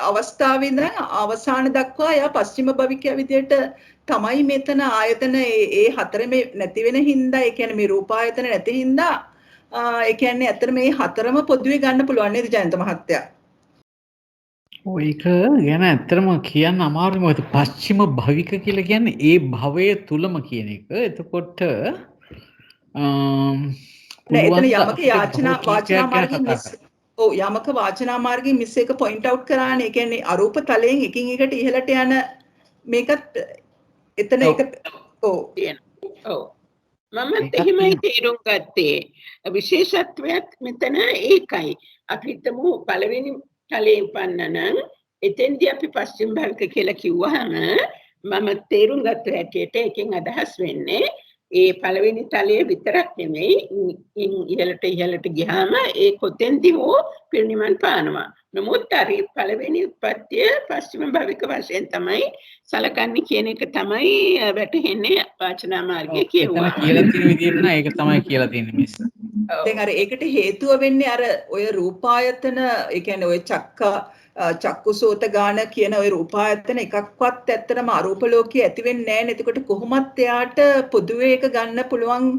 අවස්ථාවේ ඉඳන් අවසාන දක්වා එයා පස්චිම භවිකයා විදියට තමයි මෙතන ආයතන ඒ හතරෙම නැති වෙන හින්දා ඒ කියන්නේ මේ රූපායතන නැති හින්දා ඒ කියන්නේ ඇත්තට මේ හතරම පොදුවේ ගන්න පුළුවන් නේද ජයන්ත මහත්තයා? ඒක ගැන ඇත්තටම කියන්න අමාරුයි මොකද පස්චිම භවික කියලා කියන්නේ ඒ භවය තුලම කියන එක. එතකොට නෑ එතන යමක යාචනා වාචනා මාර්ගයෙන් මිස් ඔව් යමක වාචනා මාර්ගයෙන් මිස් එක පොයින්ට් අවුට් කරානේ. ඒ කියන්නේ අරූප තලයෙන් එකින් එකට ඉහළට යන මේකත් එතන එක ඔව් ඔව් මම එහෙමයි තේරුම් ගත්තේ. විශේෂත්වයක් මෙතන ඒකයි. අපි හිතමු පළවෙනි තලයේ උපන්නනම් එතෙන්දී අපි පස්චිම භවික කියලා කිව්වහම මම තේරුම් ගත්ත හැටියට එකෙන් අදහස් වෙන්නේ ඒ පළවෙනි තලයේ විතරක් නෙමෙයි ඉහළට ගියාම ඒ කොතෙන්දී හෝ පිරිනිවන් පානවා. නමුත් අර පළවෙනි උපත්ය පස්චිම භවික වශයෙන් තමයි සලකන්නේ කියන එක තමයි වැටහෙන්නේ වාචනා මාර්ගයේ කියුවා. එතන කියලා තියෙන විදිහට නෑ ඒක තමයි කියලා තියෙන්නේ මිස්. දැන් අර ඒකට හේතුව වෙන්නේ අර ඔය රූපායතන ඒ කියන්නේ ඔය චක්කුසෝත ගාන කියන ඔය රූපායතන එකක්වත් ඇත්තටම අරූප ලෝකයේ ඇති වෙන්නේ නැහැ නේ. එතකොට කොහොමත් එයාට පොදුවේ එක ගන්න පුළුවන්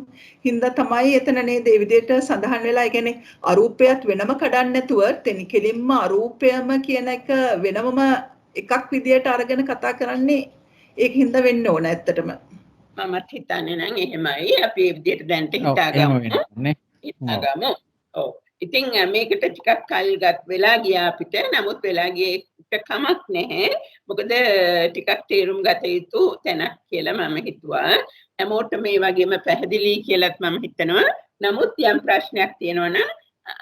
හින්දා තමයි එතන නේද ඒ විදිහට සඳහන් වෙලා. ඒ කියන්නේ අරූපයත් වෙනම කඩන්න නැතුව තෙනි කෙලින්ම අරූපයම කියන එක වෙනමම එකක් විදිහට අරගෙන කතා කරන්නේ ඒක හින්දා වෙන්න ඕන ඇත්තටම. මමත් හිතන්නේ නම් එහෙමයි. අපි ඒ විදිහට දැනට හිතාගමු. ඔව්. ඉතින් මේකට ටිකක් කල් වෙලා ගියා අපිට. නමුත් වෙලා ගියේ කමක් නැහැ. මොකද ටිකක් තේරුම් ගත යුතු තැනක් කියලා මම හිතුවා. හැමෝටම මේ වගේම පැහැදිලි කියලාත් මම හිතනවා. නමුත් යම් ප්‍රශ්නයක් තියෙනවා නම්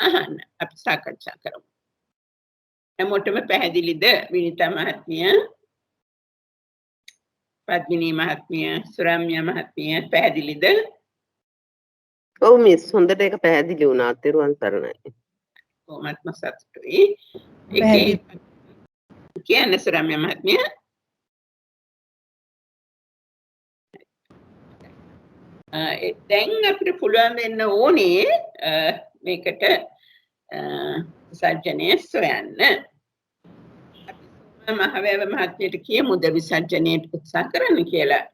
අහන්න. අපි සාකච්ඡා කරමු. හැමෝටම පැහැදිලිද විනිතා මහත්මිය? පද්මිනී මහත්මිය, සුරම්‍ය මහත්මිය පැහැදිලිද? ඔව් මිස් හොඳට ඒක පැහැදිලි වුණා. තෙරුවන් සරණයි. කොහොමත්ම සතුටුයි. කියන්නේ සුරම්‍ය මහත්මිය දැන් අපිට පුළුවන් වෙන්න ඕනේ මේකට විසර්ජනය සොයන්න. මහවැව මහත්මියට කියමුද විසර්ජනයට උත්සාහ කරන්න කියලා.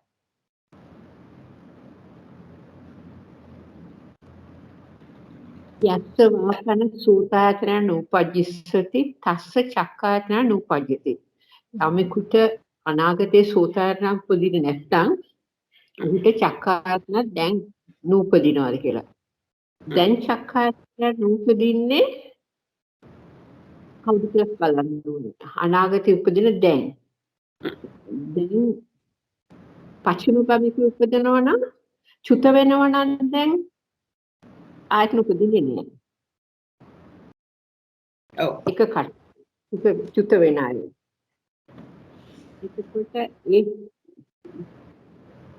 යස්ස වාසන සූතායතන උපජ්ජති තස්ස චක්කායතන උපජ්ජති. යමෙකුට අනාගතයේ සූතායතන උපදින්නේ නැත්නම් උන්ට චක්කායතන දැන් නූපදිනවාද කියලා. දැන් චක්කායතන නූපදින්නේ කවුද කියලා බලන්න ඕනේ. අනාගතයේ උපදින දැන් පස්චිම භවික උපදිනවා නම් චුත වෙනවා නම් දැන් ආයතන උපදින්නේ නැහැ. ඔව්. එක කට චුත වෙන අය. ඒකකොට ඒ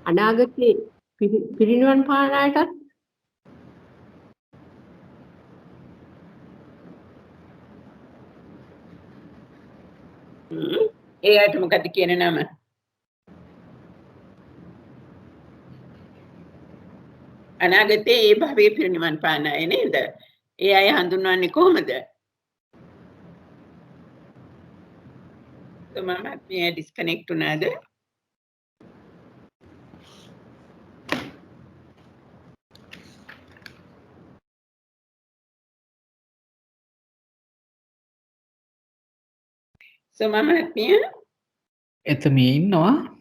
අනාගතේ පිරිනිවන් පාන අයටත් ඒ අයට මොකද කියන නම? අනාගතයේ ඒ භවයේ පිරිනිවන් පාන අය නේද? ඒ අය හඳුන්වන්නේ කොහොමද? මම මේ ඩිස්කනෙක්ට් වුණාද? මම එතමිය ඉන්නවා.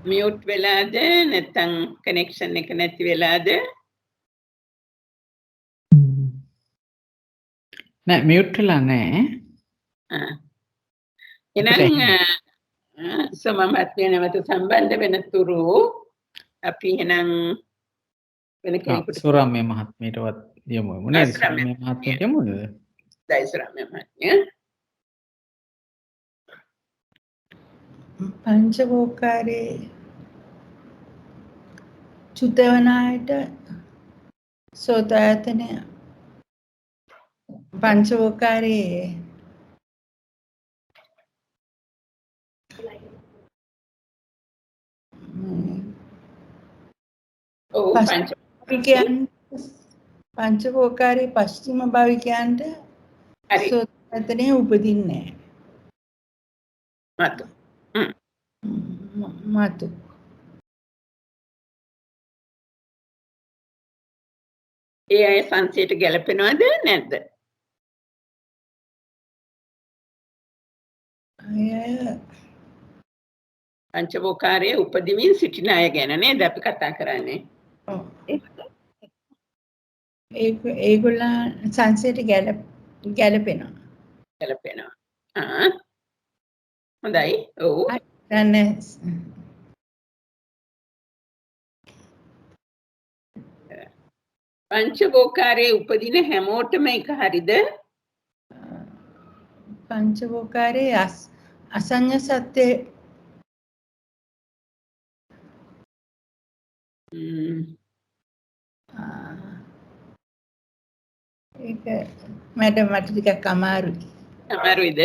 මියුට් වෙලාද නැත්නම් කනෙක්ෂන් එක නැති වෙලාද? නෑ මියුට් වෙලා නෑ. එහෙනම් මම නැවත සම්බන්ධ වෙන තුරු අපි එහෙනම් වෙන කෙනෙකුට සුරම්‍ය මහත්මියටවත් යමු නේද? සුරම්‍ය මහත්මියට යමුද? සුරම්‍ය මහත්මිය පංචවෝකාරේ චුතවනායට සෝතායතනය පංචවෝකාරේ පංචවෝකාරේ පස්චිම භාවිකයන්ට සෝතායතනය උපදින්නේ මතු ඒ අය සංසයට ගැලපෙනවද නැද්ද? පංචවෝකාරයේ උපදිමින් සිටින අය ගැන නේද අපි කතා කරන්නේ? ඒගොල්ලන් සංසයට ගැලපෙනවා. හොඳයි. ඔව්. පංචවෝකාරයේ උපදින හැමෝටම එක හරිද? පංචවෝකාරයේ අසඤ්ඤ සත්‍ය ඒක මට ටිකක් අමාරුයි. අමාරුයිද?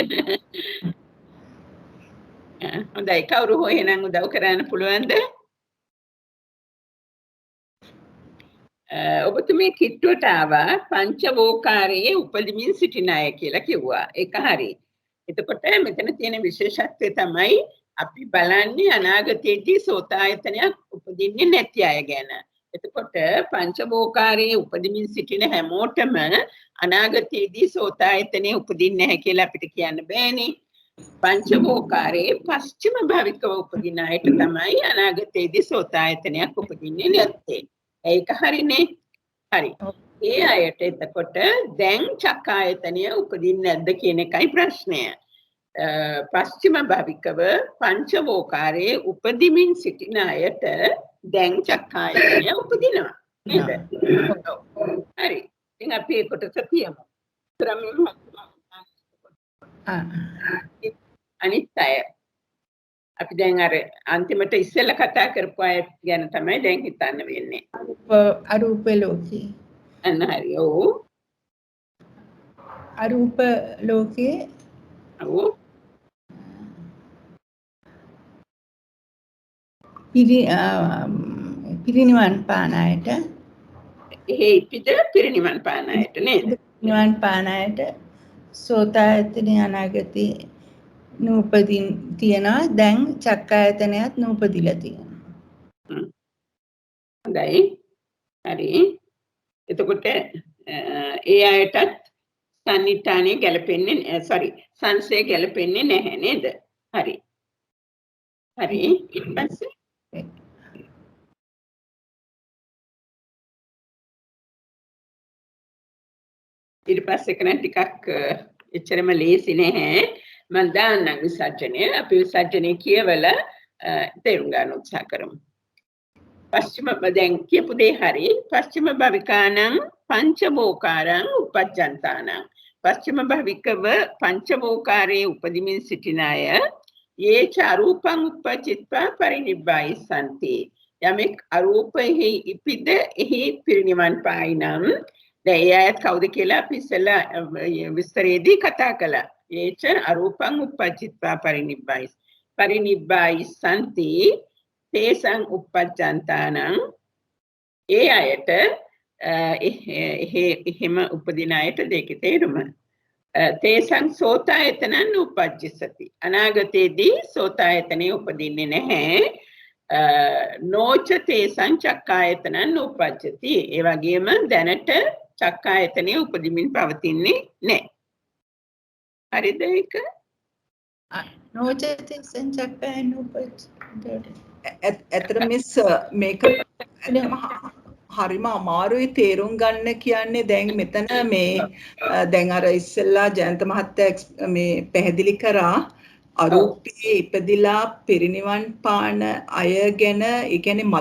හොඳයි කවුරු හෝ එහෙනම් උදව් කරන්න පුළුවන්ද? ඔබතුමී කිට්ටුවට ආවා පංචවෝකාරයේ උපදිමින් සිටින අය කියලා කිව්වා. ඒක හරි. එතකොට මෙතන තියෙන විශේෂත්වය තමයි අපි බලන්නේ අනාගතයේදී සෝතායතනයක් උපදින්නේ නැති අය ගැන. එතකොට පංචවෝකාරයේ උපදිමින් සිටින හැමෝටම අනාගතයේදී සෝතායතනය උපදින්නේ නැහැ කියලා අපිට කියන්න බෑනේ. පංචවෝකාරයේ පස්චිම භාවිකව උපදින අයට තමයි අනාගතයේදී සෝතායතනයක් උපදින්නේ නැත්තේ. ඒක හරිනේ. හරි. ඒ අයට එතකොට දැන් චක්කායතනය උපදින්නේ නැද්ද කියන එකයි ප්‍රශ්නය. පස්චිම භාවිකව පංචවෝකාරයේ උපදිමින් සිටින අයට දැන් චක්කායතනය උපදිනවා. නේද? හරි. ඉතින් අපි ඒ කොටස තියමු. අනිත් අය අපි දැන් අර අන්තිමට ඉස්සෙල්ලා කතා කරපු අය ගැන තමයි දැන් හිතන්න වෙන්නේ. අරූප ලෝකේ. අන්න හරි. ඔව්. අරූප ලෝකේ. ඔව්. පිරිනිවන් පාන අයට. ඉපිද පිරිනිවන් පාන අයට නේද? පිරිනිවන් පාන අයට සෝතායතන අනාගතේ නූපදින් තියනවා. දැන් චක්කායතනයත් නූපදිලා තියෙනවා. හොඳයි. හරි. එතකොට ඒ අයටත් සම්නිට්ඨානය ගැලපෙන්නේ සංසය ගැලපෙන්නේ නැහැ නේද? හරි. හරි. ඊට පස්සේ කන ටිකක් එච්චරම ලේසි නැහැ. මම දාන්නම් විසර්ජනය. අපි විසර්ජනය කියවලා තේරුම් ගන්න උත්සාහ කරමු. පස්චිම දැන් කියපු දේ හරි. පස්චිම භවිකානං පංචවෝකාරං උපජ්ජන්තානං. පස්චිම භවිකව පංචවෝකාරයේ උපදිමින් සිටින අය යේ ච අරූපං උපචිත්වා පරිනිබ්බායිසanti. යමෙක් අරූපෙහි ඉපිද එහි පිරිනිවන් පායි නම් දැන් ඒ අයත් කවුද කියලා අපි ඉස්සෙල්ලා විස්තරයේදී කතා කළා. ඒච අරූපං උප්පජ්ජිත්වා පරිනිබ්බායිසanti තේසං උප්පජ්ජන්තානං ඒ අයට එහෙම උපදින අයට දෙකේ තේරුම තේසං සෝතායතනං උපජ්ජසති අනාගතයේදී සෝතායතනෙ උපදින්නේ නැහැ නෝච තේසං චක්කායතනං උපජ්ජති ඒ වගේම දැනට චක්කායතනෙ උපදිමින් පවතින්නේ නැහැ හරිද ඒක නෝච තේසං චක්කායතනං උපජ්ජති ඇත්තට මිස් මේක හරිම අමාරුයි තේරුම් ගන්න කියන්නේ දැන් මෙතන මේ දැන් අර ඉස්සෙල්ලා ජයන්ත මහත්තයා මේ පැහැදිලි කරා අරූපී ඉපදිලා පිරිනිවන් පාන අය ගැන ඒ කියන්නේ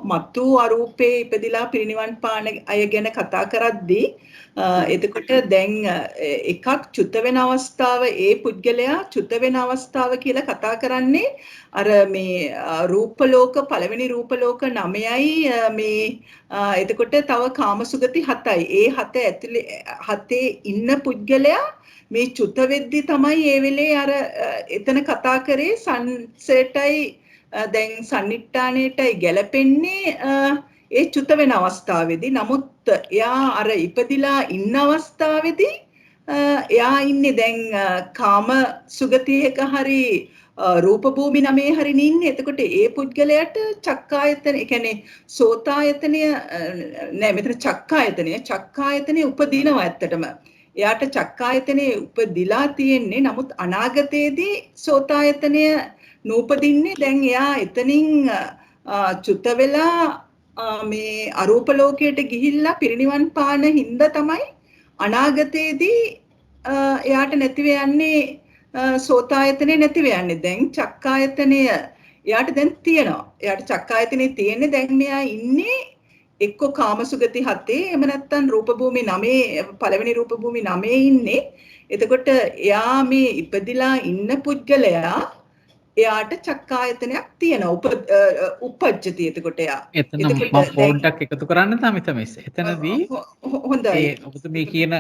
මතු අරූපේ ඉපදිලා පිරිනිවන් පාන අය ගැන කතා කරද්දී එතකොට දැන් එකක් චුත වෙන අවස්ථාව ඒ පුද්ගලයා චුත වෙන අවස්ථාව කියලා කතා කරන්නේ අර මේ රූප ලෝක පළවෙනි රූප ලෝක 9යි මේ එතකොට තව කාමසුගති 7යි ඒ 7 ඇතුලේ 7 ඉන්න පුද්ගලයා මේ චුත වෙද්දි තමයි ඒ වෙලේ අර එතන කතා කරේ සංසයටයි දැන් සම්නිට්ඨානයටයි ගැලපෙන්නේ ඒ චුත වෙන අවස්ථාවේදී නමුත් එයා අර ඉපදිලා ඉන්න අවස්ථාවේදී එයා ඉන්නේ දැන් කාම සුගතියක හරි රූප භූමි 9 හරි ඉන්නේ එතකොට ඒ පුද්ගලයාට චක්කායතන ඒ කියන්නේ සෝතායතනය නෑ මෙතන චක්කායතනය උපදිනවා ඇත්තටම එයාට චක්කායතනේ උපදිලා තියෙන්නේ නමුත් අනාගතයේදී සෝතායතනය නූපදින්නේ දැන් එයා එතනින් චුත වෙලා මේ අරූප ලෝකයට ගිහිල්ලා පිරිනිවන් පාන හින්දා තමයි අනාගතයේදී එයාට නැතිව යන්නේ සෝතායතනේ නැතිව යන්නේ දැන් චක්කායතනය එයාට දැන් තියෙනවා එයාට චක්කායතනේ තියෙන්නේ දැන් මෙයා ඉන්නේ එක්ක කාමසුගති 7 එහෙම නැත්නම් රූප භූමි 9 පළවෙනි රූප භූමි 9 ඉන්නේ එතකොට එයා මේ ඉපදිලා ඉන්න පුද්ගලයා එයාට චක්කායතනයක් තියෙනවා උපජ්ජති එතකොට එයා එතන මම පොඩ්ඩක් එකතු කරන්න තමයි එතනදී හොඳයි ඔබතුමී කියන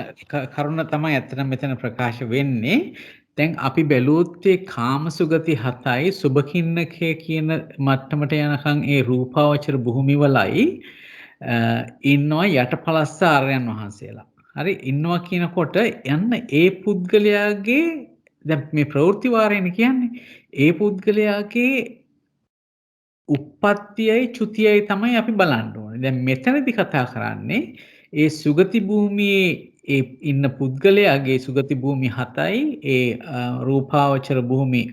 කරුණ තමයි ඇත්තටම මෙතන ප්‍රකාශ වෙන්නේ දැන් අපි බැලුවොත් ඒ කාමසුගති 7යි සුභකින්නකේ කියන මට්ටමට යනකම් ඒ රූපාවචර භූමිවලයි ඉන්නවා යටපලස්ස ආර්යයන් වහන්සේලා. හරි ඉන්නවා කියනකොට යන්න ඒ පුද්ගලයාගේ දැන් මේ ප්‍රවෘත්ති වාරයනේ කියන්නේ ඒ පුද්ගලයාගේ උප්පත්තියයි චුතියයි තමයි අපි බලන්න ඕනේ. දැන් මෙතනදී කතා කරන්නේ ඒ සුගති භූමියේ ඒ ඉන්න පුද්ගලයාගේ සුගති භූමි 7යි ඒ රූපාවචර භූමි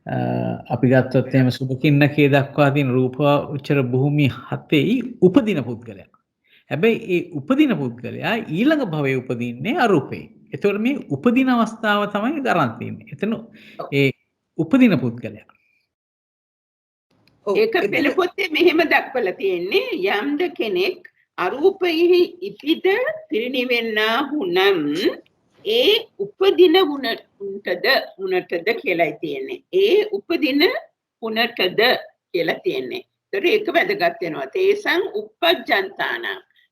අපි ගත්තොත් එහෙම සුභකින්නකේ දක්වා තියෙන රූපාවචර භූමි 7යි උපදින පුද්ගලයා. හැබැයි ඒ උපදින පුද්ගලයා ඊළඟ භවයේ උපදින්නේ අරූපේ. ඒතකොට මේ උපදින අවස්ථාව තමයි ගරන් තියෙන්නේ. එතන ඒ උපදින පුද්ගලයා. ඒක පෙළ පොතේ මෙහෙම දක්වලා තියෙන්නේ යම්ද කෙනෙක් අරූපයෙහි ඉපිද පිරිනිවෙන්නා වුනම් ඒ උපදින උනටද කියලායි තියෙන්නේ. ඒ උපදින උනටද කියලා තියෙන්නේ. ඒතර ඒක වැදගත් වෙනවා. තේසං උපජ්ජන්තාන.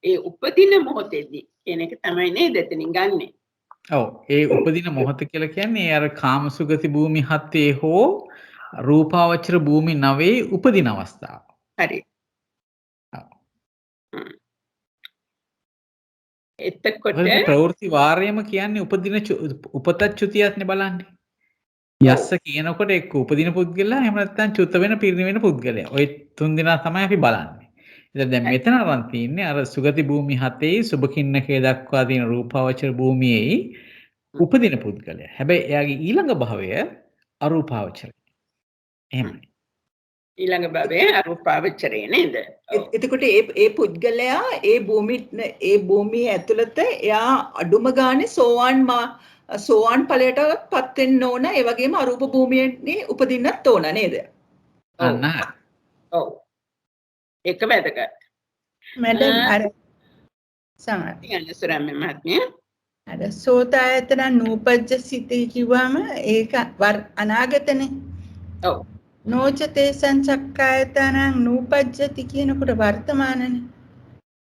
ඒ උපදින මොහොතේදී කියන එක තමයි නේද එතනින් ගන්නෙ. ඔව් ඒ උපදින මොහොත කියලා කියන්නේ අර කාමසුගති භූමි 7 හෝ රූපාවචර භූමි 9 උපදින අවස්ථාව. හරි. එතකොට ප්‍රවෘත්ති වාරයම කියන්නේ උපදින උපතත් චුතියත්නේ බලන්නේ. යස්ස කියනකොට එක්ක උපදින පුද්ගලයා එහෙම නැත්නම් චුත වෙන පිරිනිවෙන පුද්ගලයා. ওই තුන් දෙනා තමයි අපි බලන්නේ. ඉතින් දැන් මෙතන අරන් තින්නේ අර සුගති භූමි 7 සුභකින්නකේ දක්වා තියෙන රූපාවචර භූමියේ උපදින පුද්ගලයා. හැබැයි එයාගේ ඊළඟ භවය අරූපාවචරය. එහෙමයි. ඊළඟ භවයේ අරූපාවචරය නේද? එතකොට ඒ පුද්ගලයා ඒ භූමිය ඇතුළත එයා අඩුම ගානේ සෝවාන් ඵලයටපත් වෙන්න ඕන ඒ වගේම අරූප භූමියේ උපදින්නත් ඕන නේද? අන්න ඔව්. ඒක වැදගත්. මැඩම් අර සමහර යන්නසරම් මහත්මිය අර සෝතායතන නූපජ්ජ සිතේ කිව්වම ඒක අනාගතනේ. ඔව්. නෝචතේ සංචක්කායතනං නූපජ්ජති කියනකොට වර්තමානනේ.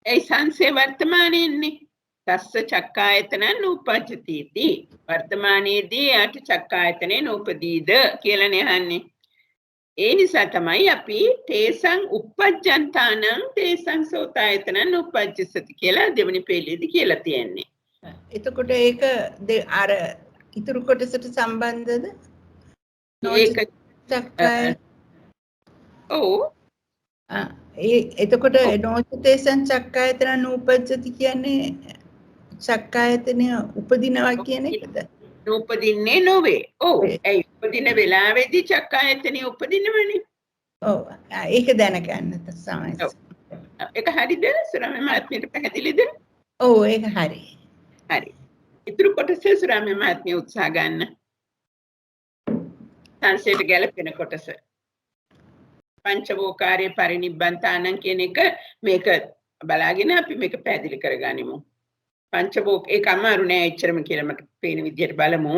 ඒ සංසේ වර්තමානයේන්නේ තස්ස චක්කායතන නූපජ්ජති इति වර්තමානයේදී යාට චක්කායතනේ නූපදීද කියලා නහන්නේ. ඒ නිසා තමයි අපි තේසං uppajjantānaං තේසං සෝතායතන නූපජ්ජසති කියලා දෙවෙනි පෙළේදී කියලා තියෙන්නේ. එතකොට ඒක අර ඉතුරු කොටසට සම්බන්ධද? ඒක චක්කාය ඔව් එතකොට නෝචතේසං චක්කායතන නූපජ්ජති කියන්නේ චක්කායතනය උපදිනවා කියන එකද? නූපදින්නේ නොවේ. ඔව් ඒ උපදින වෙලාවේදී චක්කායතනෙ උපදිනවනේ. ඔව් ඒක දැනගන්න තමයි. ඒක හරිද? සුරාම මහත්මියට පැහැදිලිද? ඔව් ඒක හරි. හරි. ඉතුරු කොටස සුරාම මහත්මිය උත්සාහ ගන්න. සංසයට ගැලපෙන කොටස. පංචවෝකාරයේ පරිනිබ්බන්තානං කියන එක මේක බලාගෙන අපි මේක පැහැදිලි කරගනිමු. පංචවෝක ඒක අමාරු නෑ එච්චරම කියලා මට පේන විදිහට බලමු.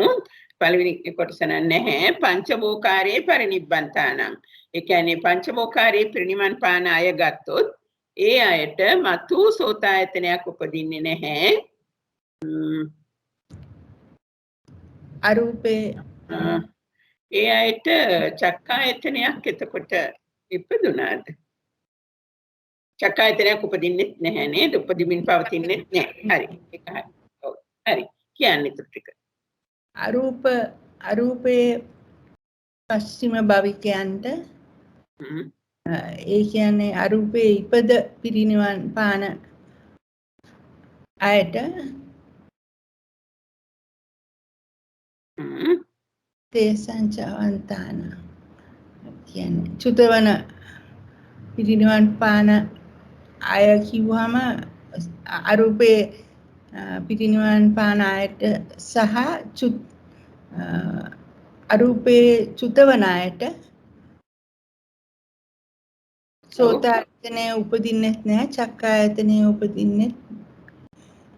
පළවෙනි කොටස නැහැ. පංචවෝකාරයේ පරිනිබ්බන්තානං. ඒ කියන්නේ පංචවෝකාරයේ පිරිනිවන් පාන අය ගත්තොත් ඒ අයට මතු සෝතායතනයක් උපදින්නේ නැහැ. අරූපේ ඒ අයට චක්කායතනයක් එතකොට ඉපදුනාද? චක්කායතනයක් උපදින්නෙත් නැහැ නේද? උපදිමින් පවතින්නෙත් නැහැ. හරි. ඒක හරි. ඔව්. හරි. කියන්නේ ටික. අරූපේ පස්චිම භවිකයන්ට ඒ කියන්නේ අරූපේ ඉපද පිරිනිවන් පාන අයට තේසංචවන්තාන කියන්නේ චුතවන පිරිනිවන් පාන අය කිව්වම අරූපේ පිරිනිවන් පාන අයට සහ අරූපේ චුතවන අයට සෝතායතනේ උපදින්නෙත් නැහැ චක්කායතනේ උපදින්නෙත්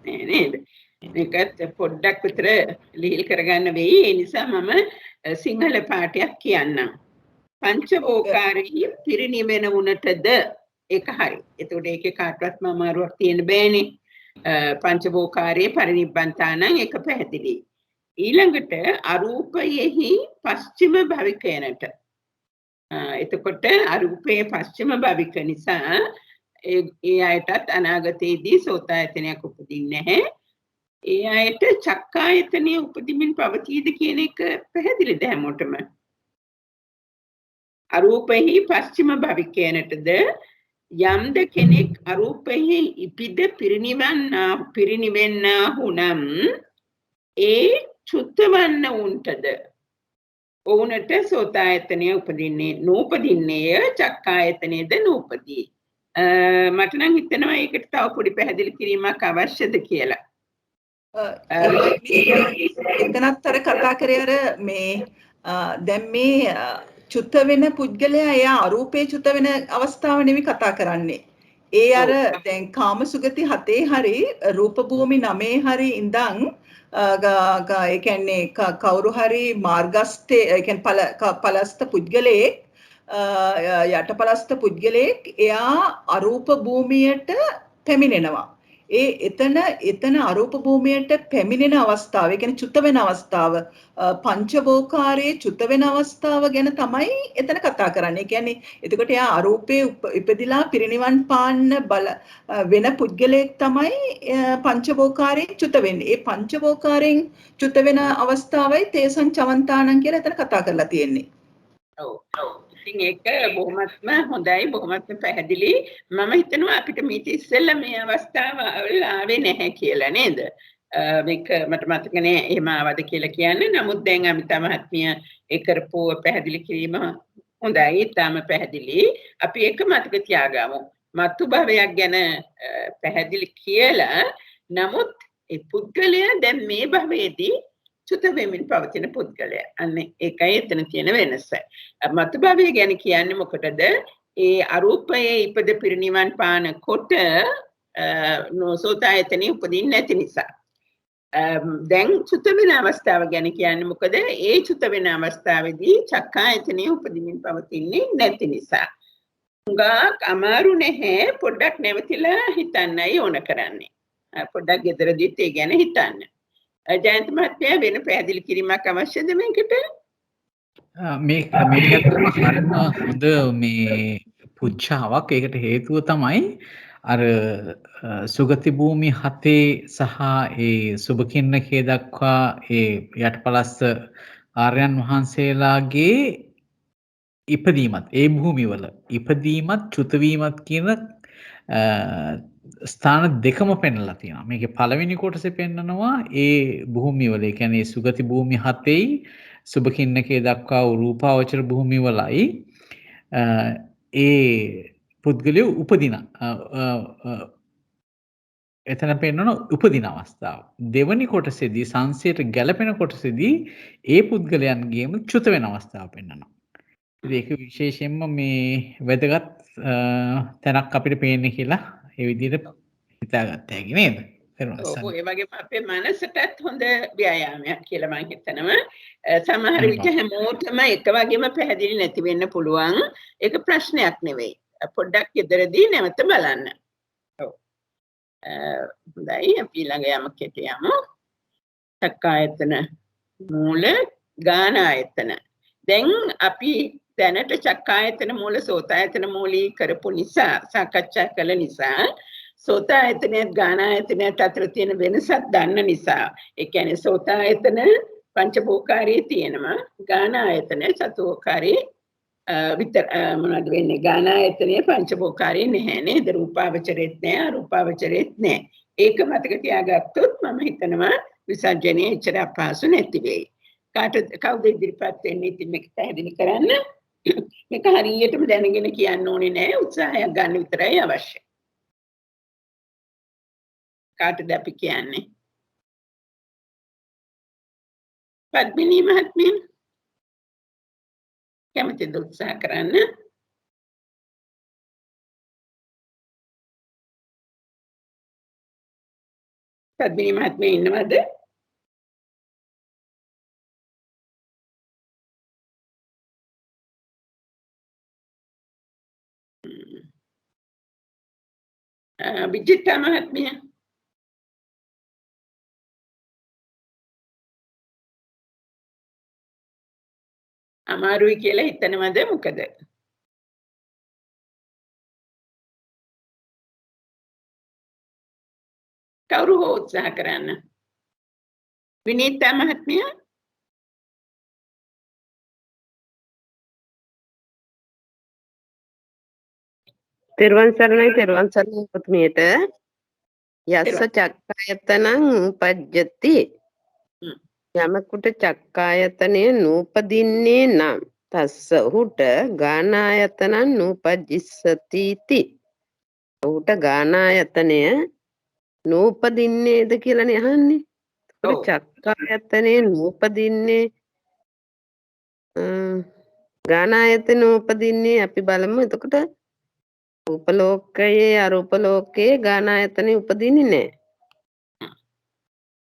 නේද? මේකත් පොඩ්ඩක් විතර ලිහිල් කරගන්න වෙයි. ඒ නිසා මම සිංහල පාඨයක් කියන්නම්. පංචවෝකාරී පිරිනිවෙන උනටද ඒක හරි. එතකොට ඒකේ කාටවත් අමාරුවක් තියෙන්න බෑනේ. පංචවෝකාරයේ පරිනිබ්බන්තානං ඒක පැහැදිලි. ඊළඟට අරූපයෙහි පස්චිම භවිකයනට. එතකොට අරූපයේ පස්චිම භවික නිසා ඒ අයටත් අනාගතයේදී සෝතායතනයක් උපදින්නේ නැහැ. ඒ අයට චක්කායතනය උපදිමින් පවතීද කියන එක පැහැදිලිද හැමෝටම? අරූපෙහි පස්චිම භවිකයනටද යම්ද කෙනෙක් අරූපෙහි ඉපිද පිරිනිවෙන්නා වුනම් ඒ චුත්තවන්න උන්ටද ඔවුනට සෝතායතනය උපදින්නේ නූපදින්නේය චක්කායතනයද නූපදී. මට නම් හිතෙනවා ඒකට තව පොඩි පැහැදිලි කිරීමක් අවශ්‍යද කියලා. එතනත් අර කතා කරේ අර මේ දැන් මේ චුත වෙන පුද්ගලයා එයා අරූපේ චුත වෙන අවස්ථාව නෙමෙයි කතා කරන්නේ. ඒ අර දැන් කාමසුගති 7 හරි රූප භූමි 9 හරි ඉඳන් ඒ කියන්නේ කවුරු හරි මාර්ගස්තේ ඒ කියන්නේ පලස්ත පුද්ගලයෙක් යටපලස්ත පුද්ගලයෙක් එයා අරූප භූමියට පැමිණෙනවා. එතන අරූප භූමියට පැමිණෙන අවස්ථාව, ඒ කියන්නේ චුත වෙන අවස්ථාව, පංචවෝකාරයේ චුත වෙන අවස්ථාව ගැන තමයි එතන කතා කරන්නේ. ඒ කියන්නේ එතකොට එයා අරූපේ ඉපදිලා පිරිනිවන් පාන්න වෙන පුද්ගලයෙක් තමයි පංචවෝකාරයෙන් චුත වෙන්නේ. ඒ පංචවෝකාරයෙන් චුත වෙන අවස්ථාවයි තේසං චවන්තානං කියලා එතන කතා කරලා තියෙන්නේ. ඔව්. ඉතින් ඒක බොහොමත්ම හොඳයි, බොහොමත්ම පැහැදිලි. මම හිතනවා අපිට මේක ඉස්සෙල්ලා මේ අවස්ථාව ආවේ නැහැ කියලා නේද? මේක මට මතක නෑ එහෙම ආවද කියලා කියන්නේ. නමුත් දැන් අමිතා මහත්මිය ඒ කරපු පැහැදිලි කිරීම හොඳයි, තාම පැහැදිලි. අපි ඒක මතක තියාගමු. මතු භවයක් ගැන පැහැදිලි කියලා. නමුත් ඒ පුද්ගලයා දැන් මේ භවයේදී චුත වෙමින් පවතින පුද්ගලයා. අන්න ඒකයි එතන තියෙන වෙනස. මතු භවය ගැන කියන්නේ මොකටද? ඒ අරූපයේ ඉපද පිරිනිවන් පාන කොට සෝතායතනෙ උපදින්නේ නැති නිසා. දැන් චුත වෙන අවස්ථාව ගැන කියන්නේ මොකද? ඒ චුත වෙන අවස්ථාවේදී චක්කායතනෙ උපදිමින් පවතින්නේ නැති නිසා. හුඟක් අමාරු නැහැ පොඩ්ඩක් නැවතිලා හිතන්නයි ඕන කරන්නේ. පොඩ්ඩක් ගෙදරදීත් ඒ ගැන හිතන්න. ජයන්ත මහත්මයා වෙන පැහැදිලි කිරීමක් අවශ්‍යද මේකට? මේක ඇත්තටම හරිම හොඳ මේ පුච්චාවක්. ඒකට හේතුව තමයි අර සුගති භූමි 7 සහ ඒ සුබකින්නකේ දක්වා ඒ යටපලස්ස ආර්යයන් වහන්සේලාගේ ඉපදීමත් ඒ භූමිවල ඉපදීමත් චුතවීමත් කියන ස්ථාන දෙකම පෙන්වලා තියෙනවා. මේකේ පළවෙනි කොටසේ පෙන්නනවා ඒ භූමිවල, ඒ කියන්නේ සුගති භූමි 7යි සුබකින්නකේ දක්වා වූ රූපාවචර භූමිවලයි ඒ පුද්ගලයෝ උපදින එතන පෙන්වන උපදින අවස්ථාව. දෙවනි කොටසේදී සංසයට ගැලපෙන කොටසේදී ඒ පුද්ගලයන්ගේම චුත වෙන අවස්ථාව පෙන්වනවා. ඒක විශේෂයෙන්ම මේ වැදගත් තැනක් අපිට පේන්නේ කියලා ඒ විදිහට හිතාගත්ත හැකි නේද? ඔව් ඒ වගේම අපේ මනසටත් හොඳ ව්‍යායාමයක් කියලා මම හිතනවා. සමහර විට හැමෝටම එක වගේම පැහැදිලි නැති වෙන්න පුළුවන්. ඒක ප්‍රශ්නයක් නෙවෙයි. පොඩ්ඩක් ඉදරදී නැවත බලන්න. ඔව්. හොඳයි අපි ළඟ යමකට යමු. චක්කායතන මූල ගාන ආයතන. දැන් අපි දැනට චක්කායතන මූල සෝතායතන මූලී කරපු නිසා සාකච්ඡා කළ නිසා සෝතායතනයත් ගානායතනයත් අතර තියෙන වෙනසක් දන්න නිසා ඒ කියන්නේ සෝතායතන පංචභෝකාරී තියෙනවා ගානායතන චතුෝකාරී විතර මොනවද වෙන්නේ ගානායතනයේ පංචභෝකාරී නැහැ නේද රූපාවචරෙත් නැහැ අරූපාවචරෙත් නැහැ ඒක මතක තියාගත්තොත් මම හිතනවා විසර්ජනයේ ඉච්ඡර අපහසු නැති වෙයි කවුද ඉදිරිපත් වෙන්නේ ඉතින් මේක පැහැදිලි කරන්න මේක හරියටම දැනගෙන කියන්න ඕනේ නැහැ උත්සාහයක් ගන්න විතරයි අවශ්‍ය කාටද අපි කියන්නේ පද්මිනී මහත්මිය කැමතිද උත්සාහ කරන්න පද්මිනී මහත්මිය ඉන්නවද විජිතා මහත්මිය අමාරුයි කියලා හිතනවද මොකද කවුරු හෝ උත්සාහ කරන්න විනීතා මහත්මිය තෙරුවන් සරණයි පුත්මියට යස්ස චක්කායතනං උපජ්ජති යමකුට චක්කායතනය නූපදින්නේ නම් තස්ස ඔහුට ගානායතනං නූපජ්ජිස්සති ති ඔහුට ගානායතනය නූපදින්නේද කියලානේ අහන්නේ චක්කායතනය නූපදින්නේ ගානායතන නූපදින්නේ අපි බලමු එතකොට රූප ලෝකයේ අරූප ලෝකයේ ගානායතනෙ උපදින්නේ නැහැ.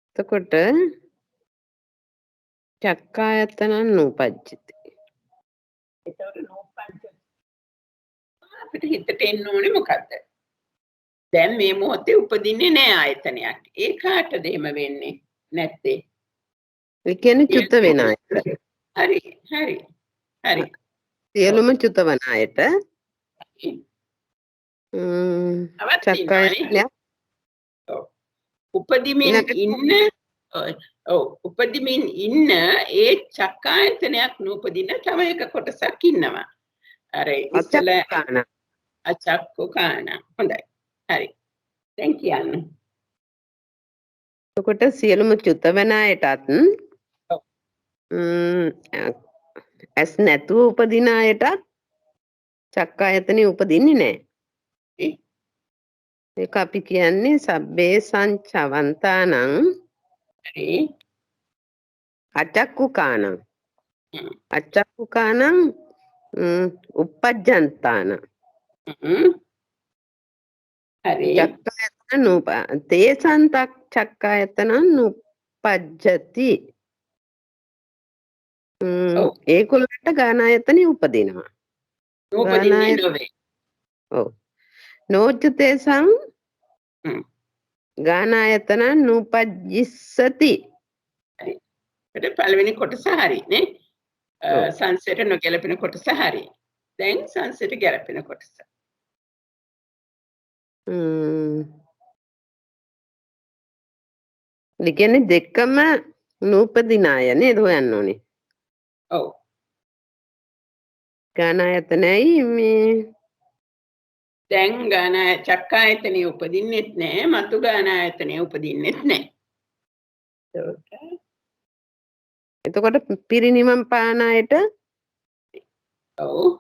එතකොට චක්කායතනං නූපජ්ජති. එතකොට නූපජ්ජති. අපිට හිතට එන්න ඕනේ මොකද්ද? දැන් මේ මොහොතේ උපදින්නේ නැහැ ආයතනයක්. ඒ කාටද එහෙම වෙන්නේ නැත්තේ? ඒ කියන්නේ චුත වෙන අයට. හරි. සියලුම චුත වන අයට චක්කායතනය උපදිමින් ඉන්න ඒ චක්කායතනයක් නූපදින තව එක කොටසක් ඉන්නවා. අර ඉස්සල අචක්කුකාන. හොඳයි. හරි. දැන් කියන්න. එතකොට සියලුම චුත වෙන අයටත් ඇස් නැතුව උපදින අයටත් චක්කායතනෙ උපදින්නේ නැහැ. ඒක අපි කියන්නේ සබ්බේ සංචවන්තානං අචක්කුකානං uppajjantāන හරි චක්කායතන තේසං චක්කායතනං uppajjati ඒගොල්ලන්ට ගානායතනෙ උපදිනවා. නූපදින්නේ නොවේ. ඔව්. නෝචතේසං හ්ම්. ගානායතන නූපජ්ජිස්සති. හරි. ඒකට පළවෙනි කොටස හරි නේ. ඔව්. සංසයට නොගැලපෙන කොටස හරි. දැන් සංසයට ගැලපෙන කොටස. ඒ කියන්නේ දෙකම නූපදිනාය නේද හොයන්න ඕනේ. ඔව්. ගානායතනයි මේ දැන් චක්කායතනෙ උපදින්නෙත් නෑ, මතු ගානායතනෙ උපදින්නෙත් නෑ. එතකොට පිරිනිවන් පාන අයට ඔව්.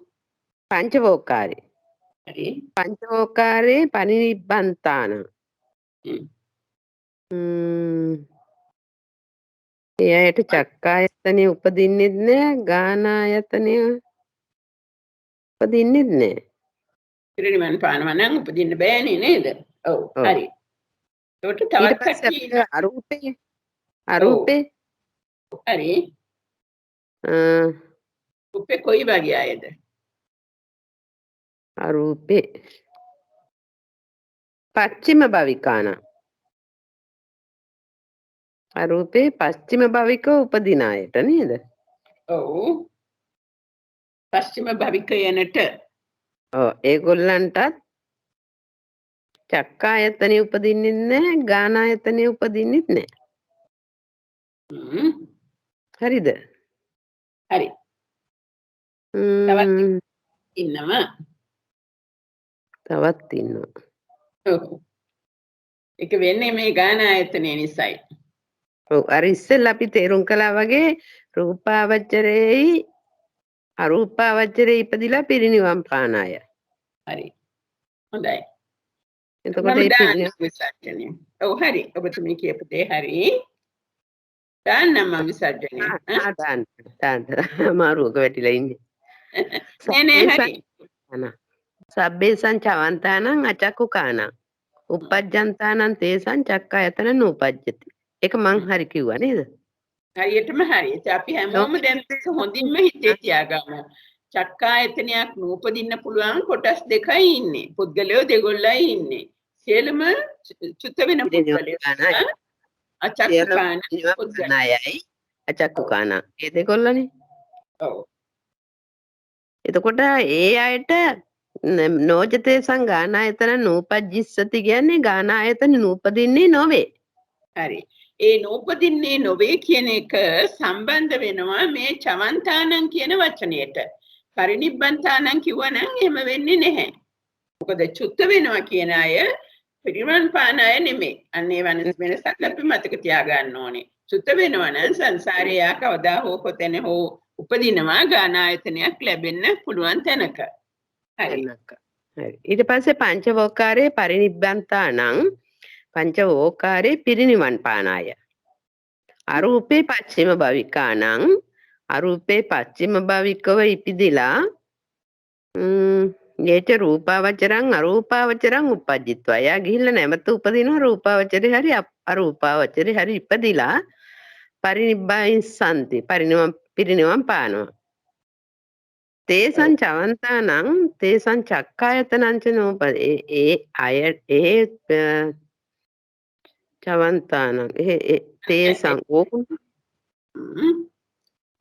පංචවෝකාරේ. හරි. පංචවෝකාරේ පරිනිබ්බන්තාන. හ්ම්. ඒ අයට චක්කායතනෙ උපදින්නෙත් නෑ, ගානායතනෙ උපදින්නෙත් නෑ. පිරිනිවන් පානවා නම් උපදින්න බෑනේ නේද? ඔව්. ඔව්. හරි. ඒකට ඊට තවත් පස්සේ කට්ටිය අපිට අරූපේ හරි. අ, උපේ කොයි වගේ අයද? අරූපේ පච්චිම භවිකාන. අරූපේ පස්චිම භවික උපදින අයට නේද? ඔව්. පස්චිම භවිකයනට ඔව් ඒගොල්ලන්ටත් චක්කායතනෙ උපදින්නෙත් නෑ, ගානායතනෙ උපදින්නෙත් නෑ. හ්ම්. හරිද? හරි. තවත් ඉන්නවා. තවත් ඉන්නවා. ඔව්. ඒක වෙන්නේ මේ ගානායතනෙ නිසායි. ඔව් අර ඉස්සෙල්ලා අපි තේරුම් කළා වගේ රූපාවචරයේයි අරූපාවචරයේ ඉපදිලා පිරිනිවන් පාන අය. හරි. හොඳයි. එතකොට මම මේ දාන්න විසර්ජනය. ඔව් හරි. ඔබතුමී කියපු දේ හරි. දාන්නම් මම විසර්ජනය. දාන්න අමාරුවක වැටිලා ඉන්නේ. නෑ හරි. සබ්බේසං චවන්තානං අචක්කුකානං උපජ්ජන්තානං තේසං චක්කායතන නූපජ්ජති. ඒක මං හරි කිව්වා නේද? හරියටම හරි. ඉතින් අපි හැමෝම දැන් හොඳින්ම හිතේ තියාගමු. චක්කායතනයක් නූපදින්න පුළුවන් කොටස් දෙකයි ඉන්නේ. පුද්ගලයෝ දෙගොල්ලයි ඉන්නේ. සියලුම චුත වෙන පුද්ගලයෝ අචක්කාන පුද්ගලයයි අචක්කුකාන. ඒ දෙකොල්ලනේ. ඔව්. එතකොට ඒ අයට නෝජතේ සංගානායතන නූපජ්ජිස්සති කියන්නේ ගානායතන නූපදින්නේ නොවේ. හරි. ඒ නූපදින්නේ නොවේ කියන එක සම්බන්ධ වෙනවා මේ චවන්තානං කියන වචනයට. පරිනිබ්බන්තානං කිව්වනම් එහෙම වෙන්නේ නැහැ. මොකද චුත්ත වෙනවා කියන අය පිරිනිවන් පාන අය නෙමෙයි. අන්න ඒ වෙනසක් අපි මතක තියාගන්න ඕනේ. චුත්ත වෙනවා නම් සංසාරේ යා කවදා හෝ කොතැන හෝ උපදිනවා ගානායතනයක් ලැබෙන්න පුළුවන් තැනක. හරි. ඊට පස්සේ පංචවෝකාරේ පරිනිබ්බන්තානං පංචවෝකාරේ පිරිනිවන් පාන අය. අරූපේ පච්චිම භවිකානං අරූපේ පච්චිම භවිකව ඉපිදිලා ඒච රූපාවචරං අරූපාවචරං උපජ්ජිත්වා. යා ගිහිල්ලා නැවත උපදිනවා රූපාවචරේ හරි අරූපාවචරේ හරි ඉපදිලා පරිනිබ්බයිසන්ති පිරිනිවන් පානවා. තේසං චවන්තානං තේසං චක්කායතනං ච නෝපද. ඒ අය ඒ චවන්තානං තේසං ඕකුන්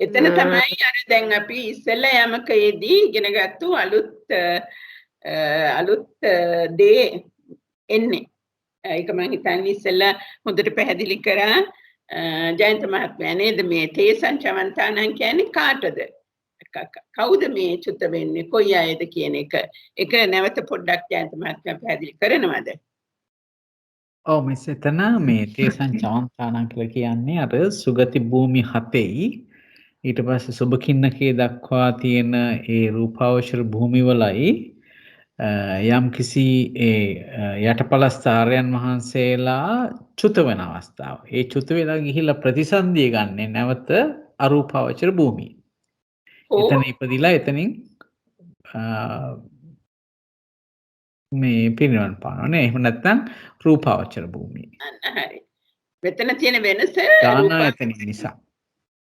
එතන තමයි අර දැන් අපි ඉස්සෙල්ලා යමකයේදී ඉගෙන ගත්තු අලුත් දේ එන්නේ. ඒක මම හිතන්නේ ඉස්සෙල්ලා හොඳට පැහැදිලි කරා ජයන්ත මහත්මයා නේද මේ තේසං චවන්තානං කියන්නේ කාටද? කවුද මේ චුත වෙන්නේ? කොයි අයද කියන එක. ඒක නැවත පොඩ්ඩක් ජයන්ත මහත්මයා පැහැදිලි කරනවද? ඔව් මිස් එතන මේ තේසං චවන්තානං කියලා කියන්නේ අර සුගති භූමි 7යි ඊට පස්සේ සුබකින්නකේ දක්වා තියෙන ඒ රූපාවචර භූමිවලයි යම් කිසි ඒ යටපලස්ථාරයන් වහන්සේලා චුත වෙන අවස්ථාව. ඒ චුත වෙලා ගිහිල්ලා ප්‍රතිසන්දිය ගන්නේ නැවත අරූපාවචර භූමිය. එතන ඉපදිලා එතනින් මේ පිරිනිවන් පානවනේ. එහෙම නැත්නම් රූපාවචර භූමිය. හරි. මෙතන තියෙන වෙනස ගානායතනෙ නිසා.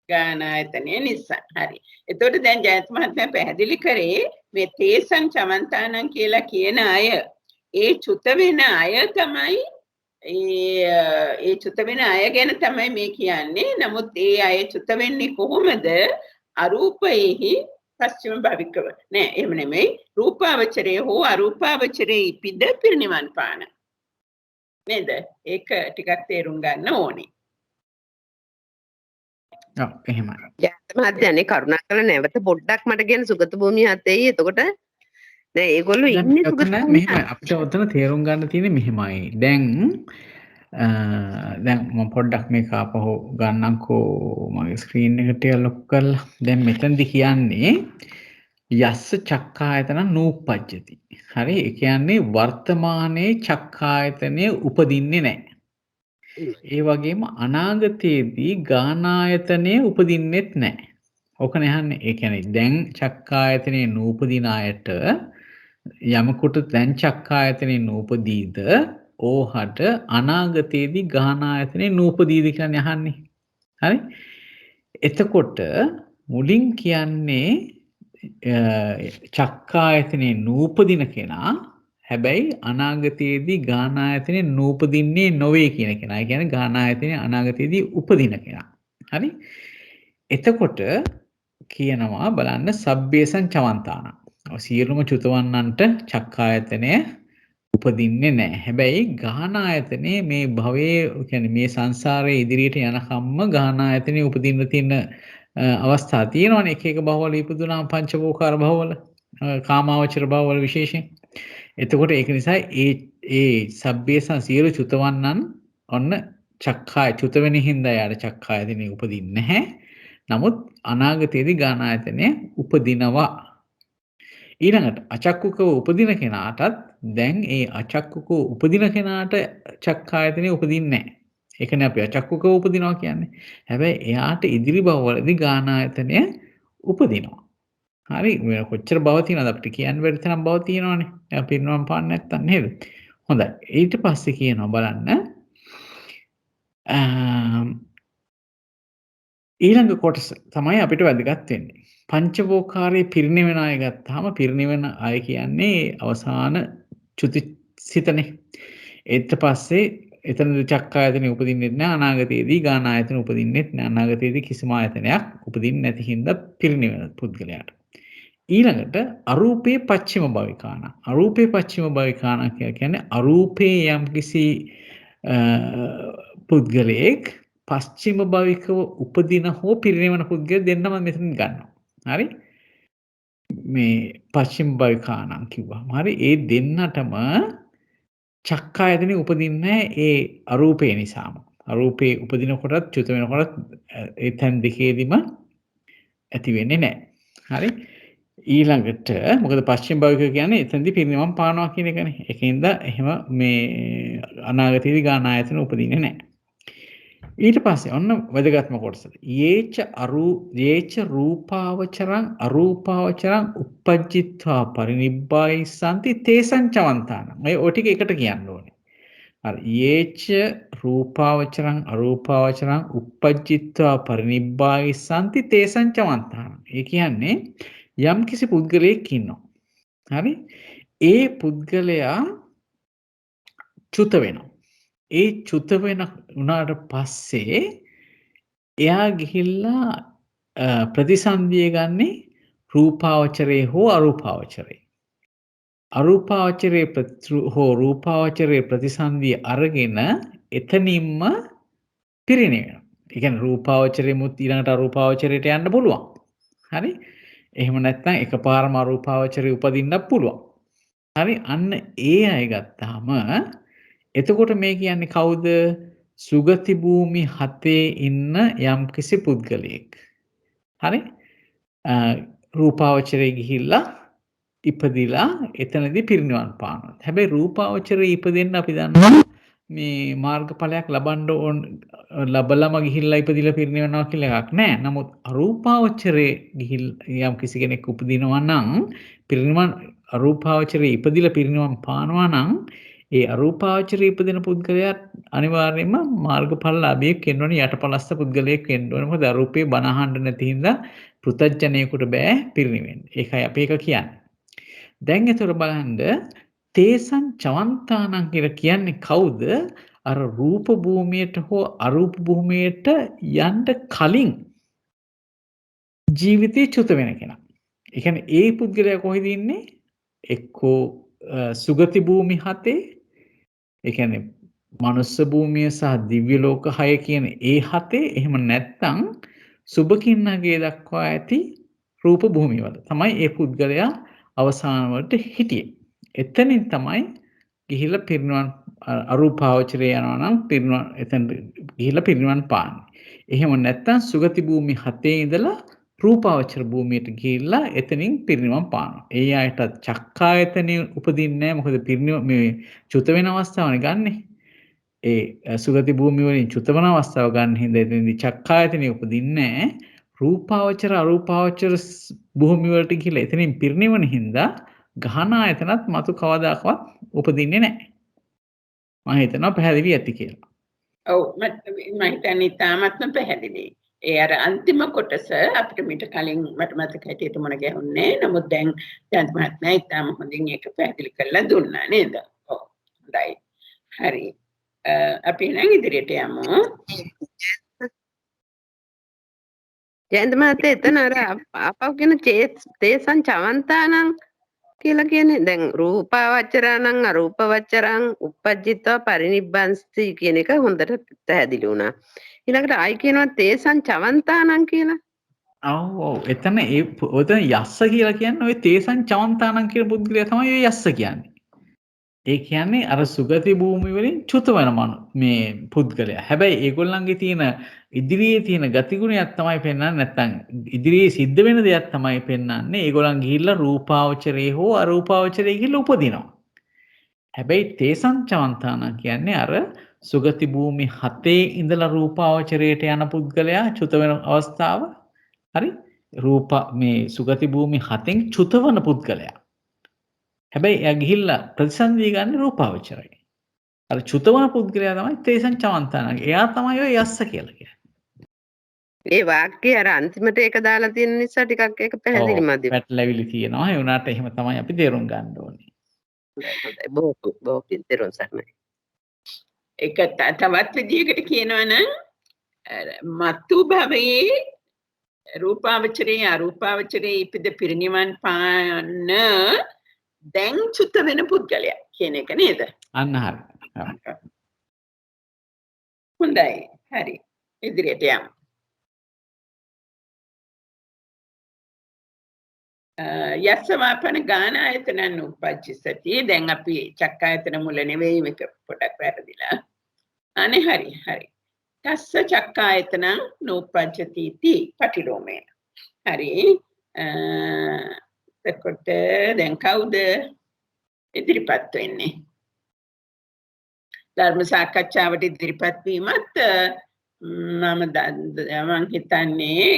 ගානායතනය නිසා. හරි. එතකොට දැන් ජයන්ත මහත්මයා පැහැදිලි කරේ මේ තේසං චමන්තානං කියලා කියන අය ඒ චුත වෙන අය තමයි ඒ චුත වෙන අය ගැන තමයි මේ කියන්නේ. නමුත් ඒ අය චුත වෙන්නේ කොහොමද? අරූපයෙහි පස්චිම භවිකව. නෑ එහෙම නෙමෙයි. රූපාවචරයේ හෝ අරූපාවචරයේ ඉපිද පිරිනිවන් පාන. නේද? ඒක ටිකක් තේරුම් ගන්න ඕනේ. ඔව් එහෙමයි. ජයන්ත මහත්තයානේ කරුණාකරලා නැවත පොඩ්ඩක් මට කියන සුගත භූමිය හතෙයි. එතකොට දැන් ඒගොල්ලෝ ඉන්නේ සුගත භූමිය. මෙහෙමයි අපිට ඔතන තේරුම් ගන්න තියෙන්නේ මෙහෙමයි. දැන් මම පොඩ්ඩක් මේක ආපහු ගන්නම්කෝ මගේ ස්ක්‍රීන් එකට ලොක් කරලා. දැන් මෙතනදි කියන්නේ යස්ස චක්කායතන නූපජ්ජති. හරි ඒ කියන්නේ වර්තමානයේ චක්කායතනය උපදින්නේ නැහැ. ඒ වගේම අනාගතයේදී ගානායතනය උපදින්නෙත් නැහැ. ඕකනේ අහන්නේ. ඒ කියන්නේ දැන් චක්කායතනේ නූපදින අයට යමකට දැන් චක්කායතනේ නූපදීද ඕහට අනාගතයේදී ගානායතනේ නූපදීද කියන්නේ අහන්නේ. හරි? එතකොට මුලින් කියන්නේ චක්කායතනේ නූපදින කෙනා හැබැයි අනාගතයේදී ගානායතනේ නූපදින්නේ නොවේ කියන කෙනා. ඒ කියන්නේ ගානායතනේ අනාගතයේදී උපදින කෙනා. හරි? එතකොට කියනවා බලන්න සබ්බේසං චවන්තාන. සියලුම චුතවන්නන්ට චක්කායතනය උපදින්නේ නැහැ. හැබැයි ගානායතනේ මේ භවයේ කියන්නේ මේ සංසාරයේ ඉදිරියට යනකම්ම ගානායතනේ උපදින්න තියෙන අවස්ථා තියෙනවානේ. එක එක භවවල ඉපදුනාම පංචවෝකාර භවවල කාමාවචර භවවල විශේෂයෙන්. එතකොට ඒක නිසා ඒ සබ්බේසං සියලු චුතවන්නන් ඔන්න චක්කාය චුත වෙන හින්දා යාර චක්කායතනේ උපදින්නේ නැහැ. නමුත් අනාගතයේදී ගානායතනය උපදිනවා. ඊළඟට අචක්කුකව උපදින කෙනාටත් දැන් ඒ අචක්කුකව උපදින කෙනාට චක්කායතනය උපදින්නේ නැහැ. ඒකනේ අපි අචක්කුකව උපදිනවා කියන්නේ. හැබැයි එයාට ඉදිරි භවවලදී ගානායතනය උපදිනවා. හරි මේ කොච්චර භව තියෙනවද අපිට කියන්න බැරි තරම් භව තියෙනවානේ. එයා පිරිනවම් පාන්න නැත්තම් නේද? හොඳයි. ඊට පස්සේ කියනවා බලන්න ඊළඟ කොටස තමයි අපිට වැදගත් වෙන්නේ. පංචවෝකාරයේ පිරිනිවෙන අය ගත්තාම පිරිනිවෙන අය කියන්නේ අවසාන චුතිසිතනේ. ඊට පස්සේ එතන චක්කායතනෙ උපදින්නෙත් නැහැ. අනාගතයේදී ගානායතන උපදින්නෙත් නැහැ. අනාගතයේදී කිසිම ආයතනයක් උපදින්නේ නැති හින්දා පිරිනිවෙන පුද්ගලයාට. ඊළඟට අරූපේ පච්චිම භවිකාන. අරූපේ පච්චිම භවිකාන කියන්නේ අරූපේ යම්කිසි පුද්ගලයෙක් පස්චිම භවිකව උපදින හෝ පිරිනිවන පුද්ගල දෙන්නම මෙතන ගන්නවා. හරි? මේ පස්චිම භවිකානම් කිව්වම හරි ඒ දෙන්නටම චක්කායතනෙ උපදින්නේ ඒ අරූපේ නිසාම. අරූපේ උපදිනකොටත් චුත වෙනකොටත් ඒ තැන් දෙකේදීම ඇති වෙන්නේ නැහැ. හරි? ඊළඟට මොකද පස්චිම භවික කියන්නේ එතනදී පිරිනිවන් පානවා කියන එකනේ. ඒකින්ද එහෙම මේ අනාගතයේදී ගානායතන උපදින්නේ නැහැ. ඊට පස්සේ ඔන්න වැදගත්ම කොටස. යේච රූපාවචරං අරූපාවචරං uppajjitva පරිනිබ්බායිසanti තේසං චවන්තාන. මේ ඔය ටික එකට කියන්න ඕනේ. හරි. යේච රූපාවචරං අරූපාවචරං uppajjitva පරිනිබ්බායිසanti තේසං චවන්තාන. ඒ කියන්නේ යම් කිසි පුද්ගලයෙක් ඉන්නවා. හරි? ඒ පුද්ගලයා චුත වෙනවා. ඒ චුත වෙන උනාට පස්සේ එයා ගිහිල්ලා ප්‍රතිසන්දිය ගන්නේ රූපාවචරයේ හෝ අරූපාවචරයේ. අරූපාවචරයේ හෝ රූපාවචරයේ ප්‍රතිසන්දිය අරගෙන එතනින්ම පිරිනිවෙනවා. ඒ කියන්නේ රූපාවචරයෙමුත් ඊළඟට අරූපාවචරයට යන්න පුළුවන්. හරි? එහෙම නැත්නම් එකපාරම අරූපාවචරයේ උපදින්නත් පුළුවන්. හරි? අන්න ඒ අය ගත්තාම එතකොට මේ කියන්නේ කවුද? සුගති භූමි 7 ඉන්න යම්කිසි පුද්ගලයෙක්. හරි? රූපාවචරයේ ගිහිල්ලා ඉපදිලා එතනදී පිරිනිවන් පානවා. හැබැයි රූපාවචරයේ ඉපදෙන්න අපි දන්නවා මේ මාර්ගඵලයක් ලබන්න ඕන ලබලම ගිහිල්ලා ඉපදිලා පිරිනිවනවා කියලා එකක් නැහැ. නමුත් අරූපාවචරයේ ගිහිල්ලා යම්කිසි කෙනෙක් උපදිනවා නම් පිරිනිවන් අරූපාවචරයේ ඉපදිලා පිරිනිවන් පානවා නම් ඒ අරූපාවචරයේ ඉපදෙන පුද්ගලයා අනිවාර්යයෙන්ම මාර්ගඵල ලාභියෙක් වෙන්න ඕනේ. යටපලස්ස පුද්ගලයෙක් වෙන්න ඕනේ. මොකද අරූපේ බණ අහන්න නැති හින්දා පෘථජ්ජනයෙකුට බෑ පිරිනිවෙන්න. ඒකයි අපි එක කියන්නේ. දැන් ඒතර බලන්න තේසං චවන්තානං කියලා කියන්නේ කවුද? අර රූප භූමියට හෝ අරූප භූමියට යන්න කලින් ජීවිතේ චුත වෙන කෙනා. ඒ කියන්නේ ඒ පුද්ගලයා කොහෙද ඉන්නේ? එක්කෝ සුගති භූමි 7 ඒ කියන්නේ මනුස්ස භූමිය සහ දිව්‍ය ලෝක 6 කියන ඒ 7 එහෙම නැත්නම් සුබකින්නගේ දක්වා ඇති රූප භූමියවල තමයි ඒ පුද්ගලයා අවසාන වලට හිටියේ. එතනින් තමයි ගිහිල්ලා පිරිනිවන් අරූපාවචරය යනවා නම් පිරිනිවන් එතන ගිහිල්ලා පිරිනිවන් පාන්නේ. එහෙම නැත්නම් සුගති භූමි 7 ඉඳලා රූපාවචර භූමියට ගිහිල්ලා එතනින් පිරිනිවන් පානවා. ඒ අයට චක්කායතනෙ උපදින්නේ නැහැ. මොකද මේ චුත වෙන අවස්ථාවනේ ගන්නෙ. ඒ සුගති භූමිය වලින් චුත වෙන අවස්ථාව ගන්න හින්දා එතනදී චක්කායතනෙ උපදින්නේ නැහැ. රූපාවචර අරූපාවචර භූමි වලට ගිහිල්ලා එතනින් පිරිනිවන හින්දා ගහන ආයතනත් මතු කවදාකවත් උපදින්නේ නැහැ. මම හිතනවා පැහැදිලි ඇති කියලා. ඔව් මම හිතන්නේ තාමත්ම පැහැදිලි. ඒ අර අන්තිම කොටස අපිට මීට කලින් මට මතක හැටියට මොන ගැහුන්නේ. නමුත් දැන් ජයන්ත මහත්මයා ඉතාම හොඳින් ඒක පැහැදිලි කරලා දුන්නා නේද? ඔව් හොඳයි. හරි. අපි නම් ඉදිරියට යමු. ජයන්ත මහත්තයා එතන අර ආපහු කියන තේසං චවන්තානං කියලා කියන්නේ දැන් රූපාවචරානං අරූපවචරං uppajjitwa පරිනිබ්බන්ති කියන එක හොඳට පැහැදිලි වුණා. ඊළඟට ආයි කියනවා තේසං චවන්තානං කියලා. ඔව් එතන ඔතන යස්ස කියලා කියන්නේ ওই තේසං චවන්තානං කියන පුද්ගලයා තමයි ඔය යස්ස කියන්නේ. ඒ කියන්නේ අර සුගති භූමි වලින් චුත වෙන මේ පුද්ගලයා. හැබැයි ඒගොල්ලන්ගේ තියෙන ඉදිරියේ තියෙන ගතිගුණයක් තමයි පෙන්වන්නේ නැත්නම් ඉදිරියේ සිද්ධ වෙන දෙයක් තමයි පෙන්වන්නේ. ඒගොල්ලන් ගිහිල්ලා රූපාවචරයේ හෝ අරූපාවචරයේ ගිහිල්ලා උපදිනවා. හැබැයි තේසං චවන්තාන කියන්නේ අර සුගති භූමි 7 ඉඳලා රූපාවචරයට යන පුද්ගලයා චුත වෙන අවස්ථාව. හරි? මේ සුගති භූමි 7න් චුත වන පුද්ගලයා. හැබැයි එයා ගිහිල්ලා ප්‍රතිසන්දිය ගන්න රූපාවචරයි. අර චුතවන පුද්ගලයා තමයි තේසං චවන්තාන. එයා තමයි ඔය යස්ස කියලා කියන්නේ. ඒ වාක්‍යය අර අන්තිමට ඒක දාලා තියෙන නිසා ටිකක් ඒක පැහැදිලි මදි. පැටලවිලි තියෙනවා. ඒ වුණාට එහෙම තමයි අපි තේරුම් ගන්න ඕනේ. හොඳයි බොහෝ පින් තේරුම් ගන්නයි. ඒක තවත් විදිහකට කියනවා නම් මතු භවයේ රූපාවචරයේ අරූපාවචරයේ ඉපද පිරිනිවන් පාන දැන් චුත වෙන පුද්ගලයා කියන එක නේද? අන්න හරි. හොඳයි. හරි. ඉදිරියට යමු. යස්සවාපන ගාන ආයතනන් උපජ්ජසති. දැන් අපි චක්කායතන මුල නෙවෙයි මේක පොඩක් වැරදිලා. අනේ හරි. තස්ස චක්කායතනං නූපජ්ජති इति පටිලෝමේන. හරි. එතකොට දැන් කවුද ඉදිරිපත් වෙන්නේ? ධර්ම සාකච්ඡාවට ඉදිරිපත් වීමත් මම හිතන්නේ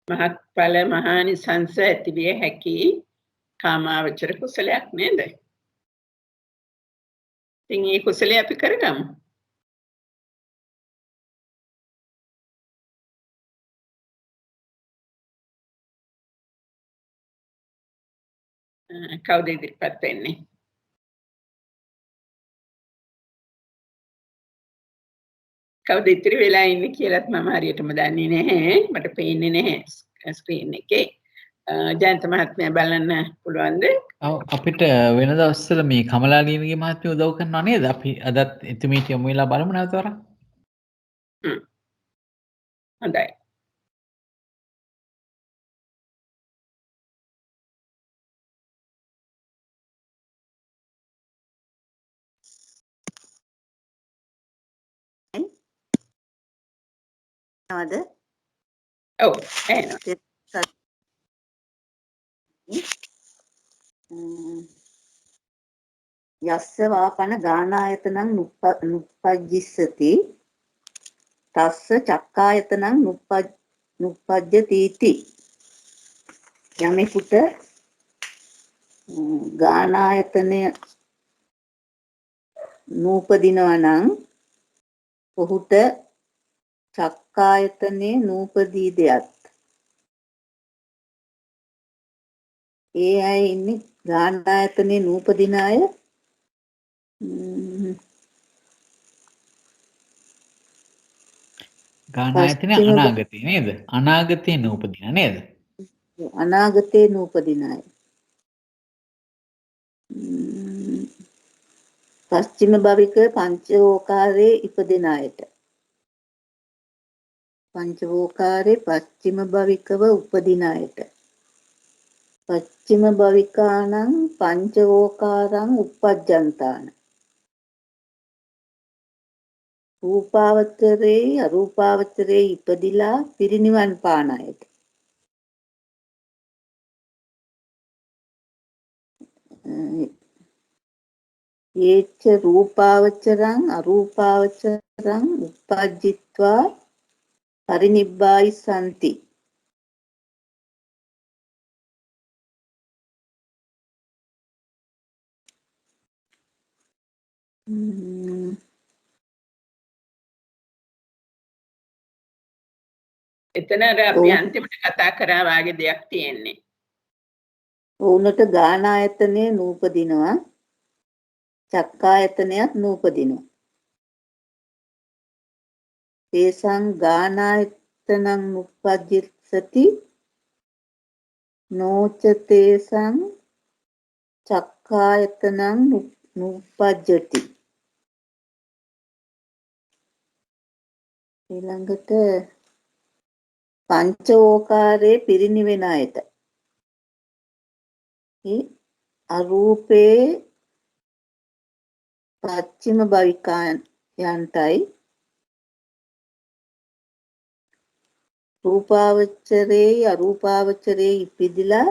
මහත්ඵල මහානිසංස ඇතිවිය හැකි කාමාවචර කුසලයක් නේද? ඉතින් මේ කුසලය අපි කරගමු. කවුද ඉදිරිපත් වෙන්නේ? කවුද ඉතිරි වෙලා ඉන්නේ කියලාත් මම හරියටම දන්නේ නැහැ. මට පේන්නේ නැහැ ස්ක්‍රීන් එකේ. ජයන්ත මහත්මයා බලන්න පුළුවන්ද? ඔව් අපිට වෙන දවස්වල මේ කමලාලීනගේ මහත්මිය උදව් කරනවා නේද? අපි අදත් එතුමීට යමු වෙලා බලමු නැවත වරක්. හොඳයි. නවද? ඔව් එහෙනම්. යස්ස වාපන ගානායතනං නුප්පජ්ජිස්සති තස්ස චක්කායතනං නුප්පජ්ජති යමෙකුට ගානායතනය නූපදිනවා නම් ඔහුට චක්කායතනේ නූපදී දෙයක් ඒ අය ඉන්නේ ගානායතනේ නූපදින අය ගානායතනය පස්චිම අනාගතේ නේද? අනාගතේ නූපදින නේද? අනාගතේ නූපදින අය. පස්චිම භවික පංචවෝකාරයේ ඉපදෙන අයට. පංචවෝකාරයේ පස්චිම භවිකව උපදින අයට. පස්චිම භවිකානං පංචවෝකාරං uppajjantāන. රූපාවචරේ අරූපාවචරේ ඉපදිලා පිරිනිවන් පාන අයට. ඒච්ච රූපාවචරං අරූපාවචරං uppajjitva පරිනිබ්බායි සන්ති. එතන අර අපි අන්තිමට කතා කරා වාගේ දෙයක් තියෙන්නේ. ඔවුනට ගානායතනේ නූපදිනවා චක්කායතනයත් නූපදිනවා. තේසං ගානායතනං uppajjissati නොච තේසං චක්කායතනං uppajjati. ඊළඟට පංචෝකාරයේ පිරිනිවෙන අයට අරූපේ පච්චිම භවිකායන්ටයි රූපාවචරේ අරූපාවචරේ ඉපදිලා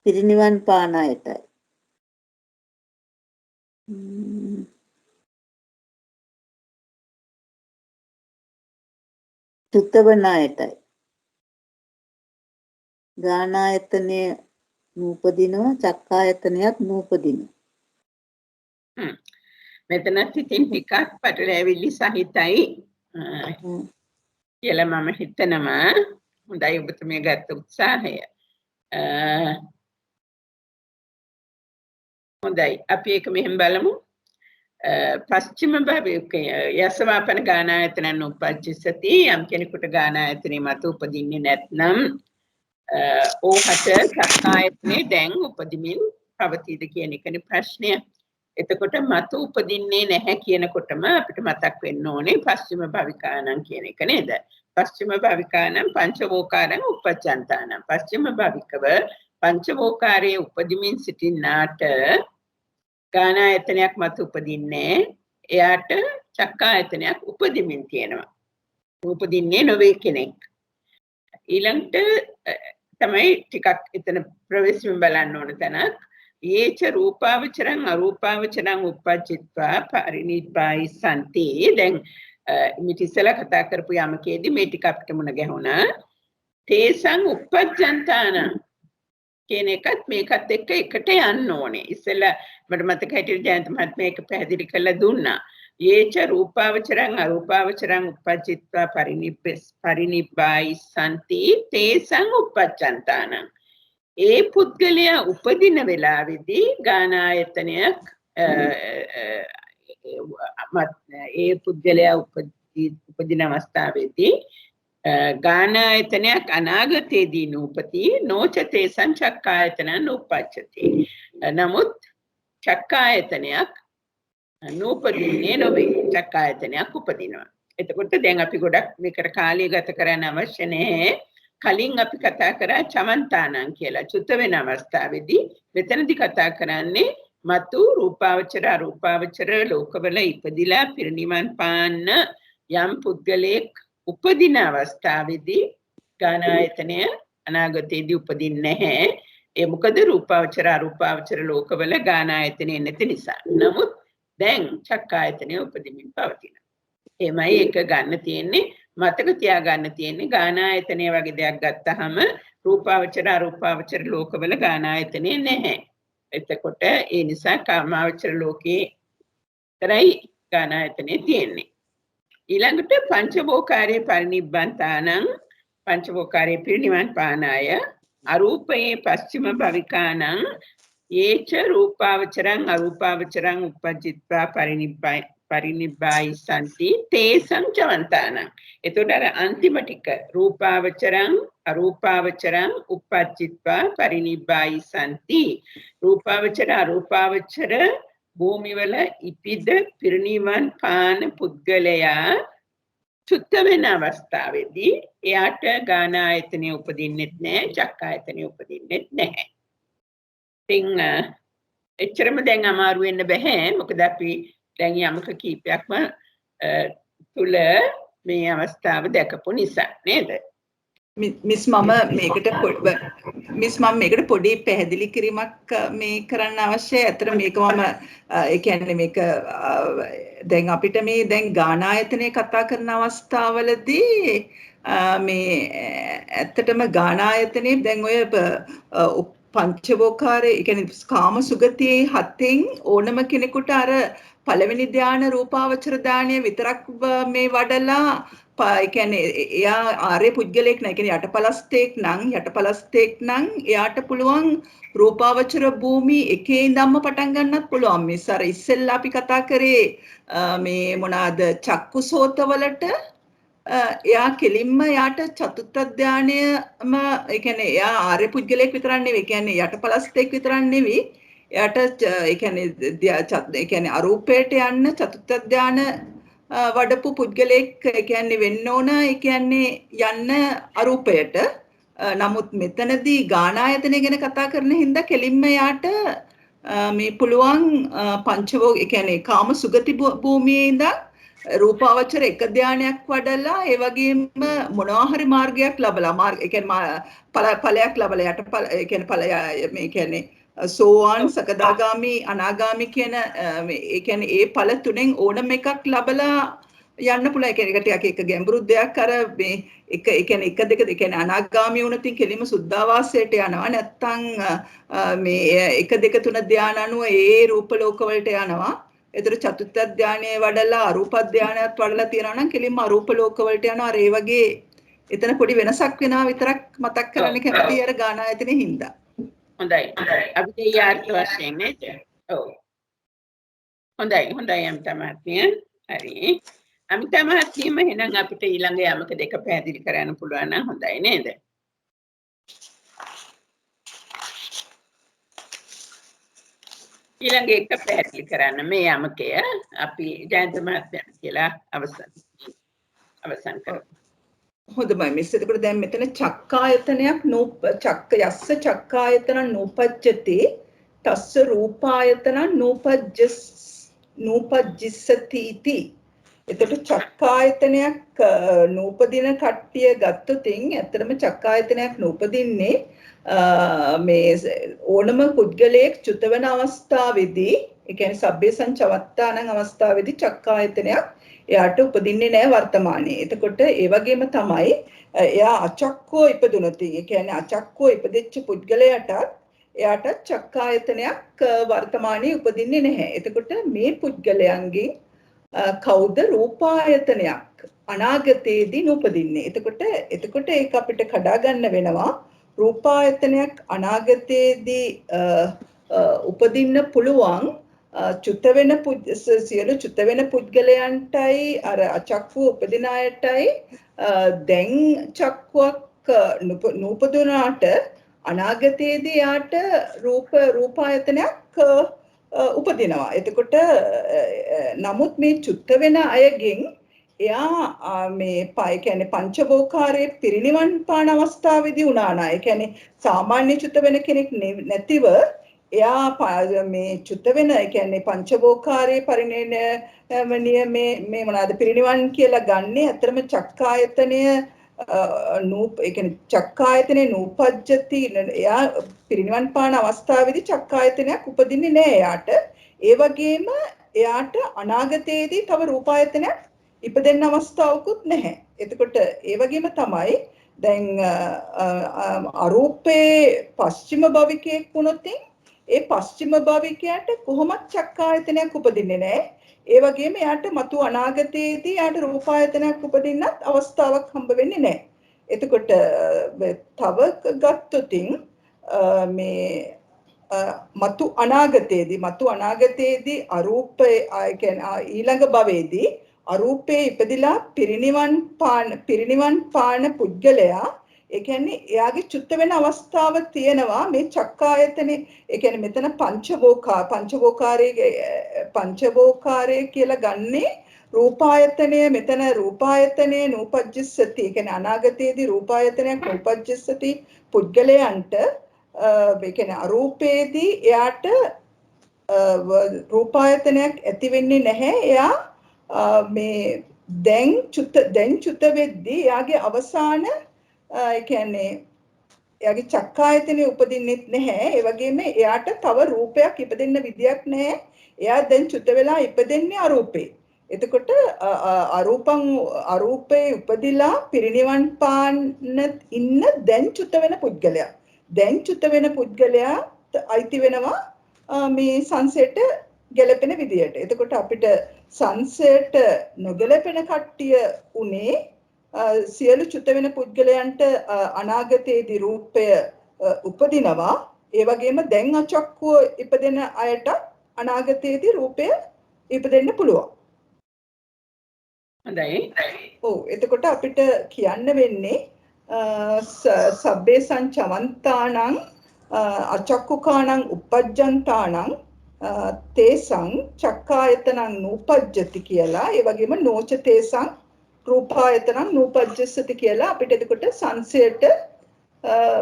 පිරිනිවන් පාන අයටයි. චුතවන අයටයි. ගානායතනය නූපදිනවා චක්කායතනයත් නූපදිනවා. මෙතනත් ඉතින් ටිකක් පැටලැවිලි සහිතයි කියලා මම හිතනවා. හොඳයි ඔබතුමිය ගත්ත උත්සාහය. හොඳයි අපි ඒක මෙහෙම බලමු. පස්චිම භවිකය යසවාපන ගානායතනං uppajjissati යම් කෙනෙකුට ගානායතනෙ මත උපදින්නේ නැත්නම් ඕහට චක්කායතනේ දැන් උපදිමින් පවතීද කියන එකනේ ප්‍රශ්නය. එතකොට මත උපදින්නේ නැහැ කියනකොටම අපිට මතක් වෙන්න ඕනේ පස්චිම භවිකානං කියන එක නේද? පස්චිම භවිකානං පංචවෝකාරං uppajjantāනං. පස්චිම භවිකව පංචවෝකාරයේ උපදිමින් සිටින්නාට ගානායතනයක් මත උපදින්නේ එයාට චක්කායතනයක් උපදිමින් තියෙනවා. උපදින්නේ නොවේ කෙනෙක්. ඊළඟට තමයි ටිකක් එතන ප්‍රවේශයෙන් බලන්න ඕන තැනක්. ඒච රූපාවචරං අරූපාවචරං uppajjitva පරිනිබ්බායි සන්ති. දැන් මේ ඉස්සෙල්ලා කතා කරපු යමකේදී මේ ටික අපිට මුණ ගැහුණා. තේසං uppajjantāන කියන එකත් මේකත් එක්ක එකට යන්න ඕනේ. ඉස්සෙල්ලා මට මතක හිටියේ ජයන්ත මහත්මයා ඒක පැහැදිලි කරලා දුන්නා. ඒච රූපාවචරං අරූපාවචරං uppajjitva පරිනිබ්බායි සන්ති තේසං uppajjantāන. ඒ පුද්ගලයා උපදින වෙලාවේදී ගානායතනයක් ඒ පුද්ගලයා උපදින අවස්ථාවේදී ගානායතනයක් අනාගතයේදී නූපති නොච තේසං චක්කායතනං uppajjati. නමුත් චක්කායතනයක් නූපදින්නේ නොවේ. චක්කායතනයක් උපදිනවා. එතකොට දැන් අපි ගොඩක් මේකට කාලය ගත කරන්න අවශ්‍ය නැහැ. කලින් අපි කතා කරා චමන්තානං කියලා චුත වෙන අවස්ථාවේදී මෙතනදී කතා කරන්නේ මතු රූපාවචර අරූපාවචර ලෝකවල ඉපදිලා පිරිනිවන් පාන්න යම් පුද්ගලයෙක් උපදින අවස්ථාවේදී ගානායතනය අනාගතයේදී උපදින්නේ නැහැ. ඒ මොකද රූපාවචර අරූපාවචර ලෝකවල ගානායතනය නැති නිසා. නමුත් දැන් චක්කායතනය උපදිමින් පවතිනවා. එමයි ඒක ගන්න තියෙන්නේ. මතක තියාගන්න තියෙන්නේ ගානායතනය වගේ දෙයක් ගත්තාම රූපාවචර අරූපාවචර ලෝකවල ගානායතනය නැහැ. එතකොට ඒ නිසා කාමාවචර ලෝකේ තරයි ගානායතනය තියෙන්නේ. ඊළඟට පංචවෝකාරයේ පරිනිබ්බන්තානං පංචවෝකාරයේ පිරිනිවන් පාන අය අරූපයේ පස්චිම භවිකානං ඒච රූපාවචරං අරූපාවචරං උපජ්ජිත්වා පරිනිබ්බායි සන්ති තේසං චවන්තානං. එතකොට අර අන්තිම ටික රූපාවචරං අරූපාවචරං උපජ්ජිත්වා පරිනිබ්බායි සන්ති. රූපාවචර අරූපාවචර භූමිවල ඉපිද පිරිනිවන් පාන පුද්ගලයා චුත්ත වෙන අවස්ථාවේදී එයාට ගාන ආයතනය උපදින්නෙත් නැහැ, චක්කායතනය උපදින්නෙත් නැහැ. ඉතින් එච්චරම දැන් අමාරු වෙන්න බෑ. මොකද අපි දැන් යමක කීපයක්ම තුල මේ අවස්ථාව දැකපු නිසා නේද? මිස් මම මේකට පොඩි පැහැදිලි කිරීමක් මේ කරන්න අවශ්‍යයි. අතර මේක මම ඒ කියන්නේ මේක දැන් අපිට මේ දැන් ගාන ආයතනය කතා කරන අවස්ථාවලදී මේ ඇත්තටම ගාන ආයතනයේ දැන් ඔය පංචවෝකාරයේ ඒ කියන්නේ කාම සුගතියේ හතෙන් ඕනම කෙනෙකුට අර පළවෙනි ධානය රූපාවචර ධානය විතරක් මේ වඩලා ඒ කියන්නේ එයා ආර්ය පුද්ගලෙක් නෑ. ඒ කියන්නේ යටපලස්තෙක් නම් එයාට පුළුවන් රූපාවචර භූමි එකේ ඉඳන්ම පටන් ගන්නත් පුළුවන්. මිස් අර ඉස්සෙල්ලා අපි කතා කරේ මේ මොනවාද චක්කුසෝත වලට එයා කෙලින්ම යාට චතුත්ථ ධානයම ඒ කියන්නේ එයා ආර්ය පුද්ගලෙක් විතරක් නෙවෙයි. ඒ කියන්නේ යටපලස්තෙක් විතරක් නෙවෙයි. එයාට ඒ කියන්නේ අරූපයට යන්න චතුත්ථ ධාන වඩපු පුද්ගලෙක් ඒ කියන්නේ වෙන්න ඕන. ඒ කියන්නේ යන්න අරූපයට. නමුත් මෙතනදී ගාන ආයතනය ගැන කතා කරන හින්දා කෙලින්ම යාට මේ පුළුවන් පංචවෝ ඒ කියන්නේ කාම සුගති භූමියේ ඉඳන් රූපාවචර එක ධානයක් වඩලා ඒ වගේම මොනවා හරි මාර්ගයක් ලබලා ඒ කියන්නේ ඵලයක් ලබලා යටපල ඒ කියන්නේ ඵලය මේ කියන්නේ සෝවාන් සකදාගාමි අනාගාමි කියන ඒ කියන්නේ ඒ ඵල තුනෙන් ඕනම එකක් ලබලා යන්න පුළුවන්. ඒ කියන්නේ ටිකක් එක ගැඹුරු දෙයක් අර මේ එක ඒ කියන්නේ එක දෙක ඒ කියන්නේ අනාගාමි වුණොතින් කෙලිම සුද්ධාවාසයට යනවා. නැත්තම් මේ එක දෙක තුන ධාන අනුව ඒ රූප ලෝක වලට යනවා. ඒතර චතුත්ථ ධානයේ වඩලා අරූප ධානයත් වඩලා තියනවා නම් කෙලින්ම අරූප ලෝක වලට යනවා. අර ඒ වගේ එතන පොඩි වෙනසක් වෙනවා විතරක් මතක් කරන්න කැමතියි අර ගාන ආයතනේ හින්දා. හොඳයි. අපිට යාර්ථ වශයෙන් නේද? ඔව්. හොඳයි අමිතාමහත්මිය. හරි. අමිතාමහත්මියම එහෙනම් අපිට ඊළඟ යමක දෙක පැහැදිලි කරන්න පුළුවන් නම් හොඳයි නේද? ඊළඟ එක පැහැදිලි කරන්න මේ යමකය අපි ජයන්ත මහත්මයා කියලා අවසන් කරමු. හොඳයි මිස්. එතකොට දැන් මෙතන චක්කායතනයක් යස්ස චක්කායතන නූපජ්ජති තස්ස රූපායතන නූපජ්ජස්සති इति. එතකොට චක්කායතනයක් නූපදින කට්ටිය ගත්තොතින් ඇත්තටම චක්කායතනයක් නූපදින්නේ මේ ඕනම පුද්ගලයෙක් චුත වෙන අවස්ථාවේදී ඒ කියන්නේ සබ්බේ සංචවත්තානං අවස්ථාවේදී චක්කායතනයක් එයාට උපදින්නේ නැහැ වර්තමානයේ. එතකොට ඒ වගේම තමයි එයා අචක්කෝ ඉපදුනොත් ඒ කියන්නේ අචක්කෝ ඉපදෙච්ච පුද්ගලයාට එයාට චක්කායතනයක් වර්තමානයේ උපදින්නේ නැහැ. එතකොට මේ පුද්ගලයන්ගේ කවුද රූපායතනයක් අනාගතයේදී නූපදින්නේ. එතකොට ඒක අපිට කඩා ගන්න වෙනවා. රූපායතනයක් අනාගතයේදී උපදින්න පුළුවන් චුත වෙන සියලු චුත වෙන පුද්ගලයන්ටයි අර අචක්කු උපදින අයටයි දැන් චක්කුවක් නූපදුනාට අනාගතයේදී යාට රූපායතනයක් උපදිනවා. එතකොට නමුත් මේ චුත වෙන අයගෙන් එයා මේ කියන්නේ පංචවෝකාරයේ පිරිනිවන් පාන අවස්ථාවේදී වුණා නා. ඒ කියන්නේ සාමාන්‍ය චුත වෙන කෙනෙක් නැතිව එයා මේ චුත වෙන ඒ කියන්නේ පංචවෝකාරයේ පරිණිය මේ මොනවාද පිරිනිවන් කියලා ගන්නේ අතරම චක්කායතනය ඒ කියන්නේ චක්කායතනේ නූපජ්ජති. එයා පිරිනිවන් පාන අවස්ථාවේදී චක්කායතනයක් උපදින්නේ නැහැ එයාට. ඒ වගේම එයාට අනාගතයේදී තව රූපායතනයක් ඉපදෙන්න අවස්ථාවකුත් නැහැ. එතකොට ඒ වගේම තමයි දැන් අරූපේ පස්චිම භවිකයක් වුණොත් ඒ පස්චිම භවිකයට කොහොමත් චක්කායතනයක් උපදින්නේ නැහැ. ඒ වගේම එයාට මතු අනාගතයේදී එයාට රූපායතනයක් උපදින්නත් අවස්ථාවක් හම්බ වෙන්නේ නැහැ. එතකොට තව ගත්තොතින් මේ මතු අනාගතයේදී අරූපේ ඊළඟ භවයේදී අරූපේ ඉපදිලා පිරිනිවන් පාන පුද්ගලයා ඒ කියන්නේ එයාගේ චුත්ත වෙන අවස්ථාව තියෙනවා මේ චක්කායතනේ. ඒ කියන්නේ මෙතන පංචවෝකාරයේ කියලා ගන්නේ රූපායතනය. මෙතන රූපායතනයේ නූපජ්ජස්සති. ඒ කියන්නේ අනාගතයේදී රූපායතනයක් නූපජ්ජස්සති පුද්ගලයන්ට ඒ කියන්නේ අරූපේදී එයාට රූපායතනයක් ඇති වෙන්නේ නැහැ. එයා මේ දැන් චුත වෙද්දී එයාගේ අවසාන ඒ කියන්නේ එයාගේ චක්කායතනෙ උපදින්නෙත් නැහැ. ඒ වගේම එයාට තව රූපයක් ඉපදෙන්න විදියක් නැහැ. එයා දැන් චුත වෙලා ඉපදෙන්නේ අරූපේ. එතකොට අරූපේ උපදිලා පිරිනිවන් පාන්න ඉන්න දැන් චුත වෙන පුද්ගලයා. දැන් චුත වෙන පුද්ගලයා අයිති වෙනවා මේ සංසයට ගැලපෙන විදියට. එතකොට අපිට සංසයට නොගැලපෙන කට්ටිය උනේ සියලු චුත වෙන පුද්ගලයන්ට අනාගතයේදී රූපය උපදිනවා. ඒ වගේම දැන් අචක්කුව ඉපදෙන අයට අනාගතයේදී රූපය ඉපදෙන්න පුළුවන්. හොඳයි. ඔව් එතකොට අපිට කියන්න වෙන්නේ සබ්බේ සංචවන්තානං අචක්කුකානං uppajjantāනං තේසං චක්කායතනං නූපජ්ජති කියලා. ඒ වගේම නෝච තේසං රූපායතනං නූපජ්ජස්සති කියලා අපිට එතකොට සංසයට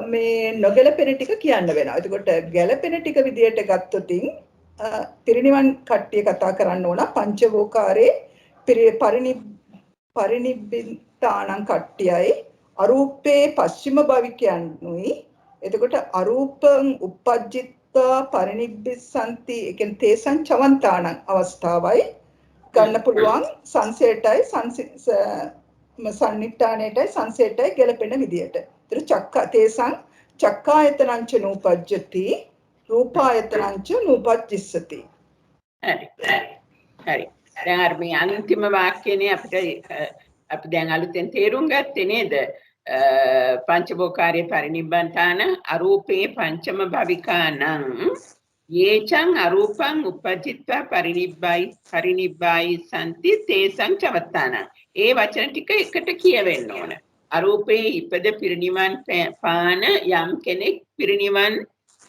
මේ නොගැලපෙන ටික කියන්න වෙනවා. එතකොට ගැලපෙන ටික විදියට ගත්තොතින් පිරිනිවන් කට්ටිය කතා කරන්න ඕන පංචවෝකාරේ පරිනිබ්බිතානං කට්ටියයි අරූපේ පස්චිම භවිකයන්ුයි. එතකොට අරූපං uppajjitva පරිනිබ්බිසanti ඒ කියන්නේ තේසං චවන්තානං අවස්ථාවයි ගන්න පුළුවන් සංසයටයි සන්නිට්ඨානයටයි සංසයටයි ගැලපෙන විදියට. ඒතර තේසං චක්කායතනං ච නූපජ්ජති රූපායතනං ච නූපජ්ජස්සති. හරි. දැන් අර මේ අන්තිම වාක්‍යනේ අපි දැන් අලුතෙන් තේරුම් ගත්තේ නේද? පංචවෝකාරේ පරිනිබ්බන්තාන අරූපේ පංචම භවිකානං යේචං අරූපං uppajjitva පරිනිබ්බයි සම්ති තේසං චවත්තාන. ඒ වචන ටික එකට කියවෙන්න ඕන. අරූපේ ඉපද පිරිනිවන් පාන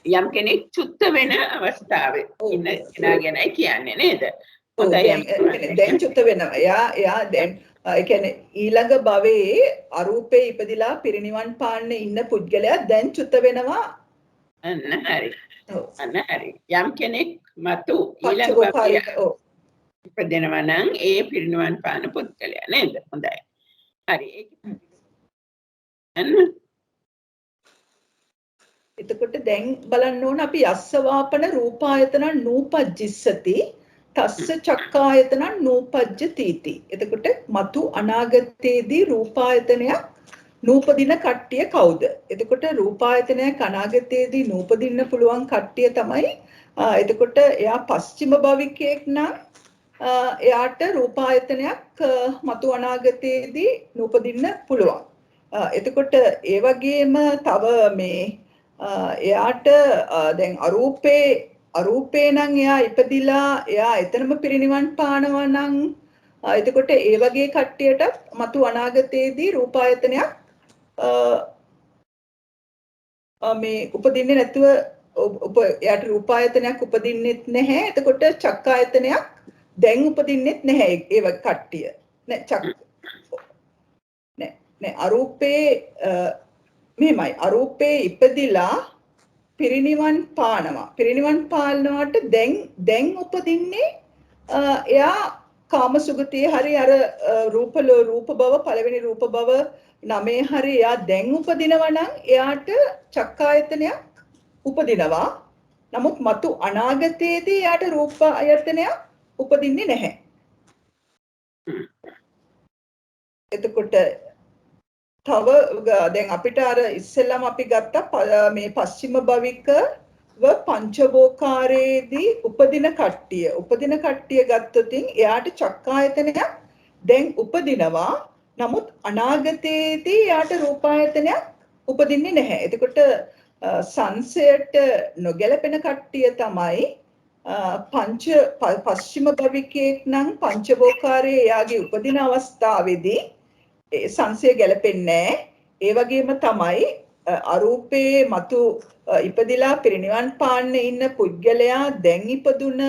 යම් කෙනෙක් චුත්ත වෙන අවස්ථාවේ ඉන්න කෙනා ගැනයි කියන්නේ නේද? දැන් චුත්ත වෙනවා. එයා දැන් ඒ කියන්නේ ඊළඟ භවයේ අරූපේ ඉපදිලා පිරිනිවන් පාන්න ඉන්න පුද්ගලයා දැන් චුත්ත වෙනවා. අන්න හරි. යම් කෙනෙක් මතු ඊළඟ භවයේ ඉපදෙනවා නම් ඒ පිරිනිවන් පාන පුද්ගලයා නේද? හොඳයි. හරි. එතකොට දැන් බලන්න ඕන අපි යස්සවාපන රූපායතන නූපජ්ජිස්සති තස්ස චක්කායතන නූපජ්ජතිති. එතකොට මතු අනාගතයේදී රූපායතනයක් නූපදින කට්ටිය කවුද? එතකොට රූපායතනයක් අනාගතයේදී නූපදින්න පුළුවන් කට්ටිය තමයි එතකොට එයා පස්චිම භවිකයෙක් නම් එයාට රූපායතනයක් මතු අනාගතයේදී නූපදින්න පුළුවන්. එතකොට ඒ වගේම තව මේ එයාට දැන් අරූපේ නම් එයා ඉපදිලා එයා එතනම පිරිනිවන් පානවා නම් එතකොට ඒ වගේ කට්ටියට මතු අනාගතයේදී රූපායතනයක් මේ උපදින්නේ නැතුව එයාට රූපායතනයක් උපදින්නෙත් නැහැ. එතකොට චක්කායතනයක් දැන් උපදින්නෙත් නැහැ ඒ වගේ කට්ටිය. නෑ අරූපේ මෙහෙමයි අරූපේ ඉපදිලා පිරිනිවන් පානවා. පිරිනිවන් පාලනවට දැන් උපදින්නේ එයා කාමසුගතියේ හරි අර රූප භව පළවෙනි රූප භව 9 හරි එයා දැන් උපදිනවා නම් එයාට චක්කායතනයක් උපදිනවා. නමුත් මතු අනාගතයේදී එයාට රූපායතනයක් උපදින්නේ නැහැ. එතකොට තව දැන් අපිට අර ඉස්සෙල්ලාම අපි ගත්ත මේ පස්චිම භවිකව පංචවෝකාරයේදී උපදින කට්ටිය ගත්තොතින් එයාට චක්කායතනයක් දැන් උපදිනවා. නමුත් අනාගතයේදී යාට රූපායතනයක් උපදින්නේ නැහැ. එතකොට සංසයට නොගැලපෙන කට්ටිය තමයි පශ්චිම භවිකයෙක් නම් පංචවෝකාරයේ එයාගේ උපදින අවස්ථාවේදී ඒ සංසය ගැලපෙන්නේ නැහැ. ඒ වගේම තමයි අරූපයේ මතු ඉපදිලා පිරිනිවන් පාන්න ඉන්න පුද්ගලයා දැන් ඉපදුන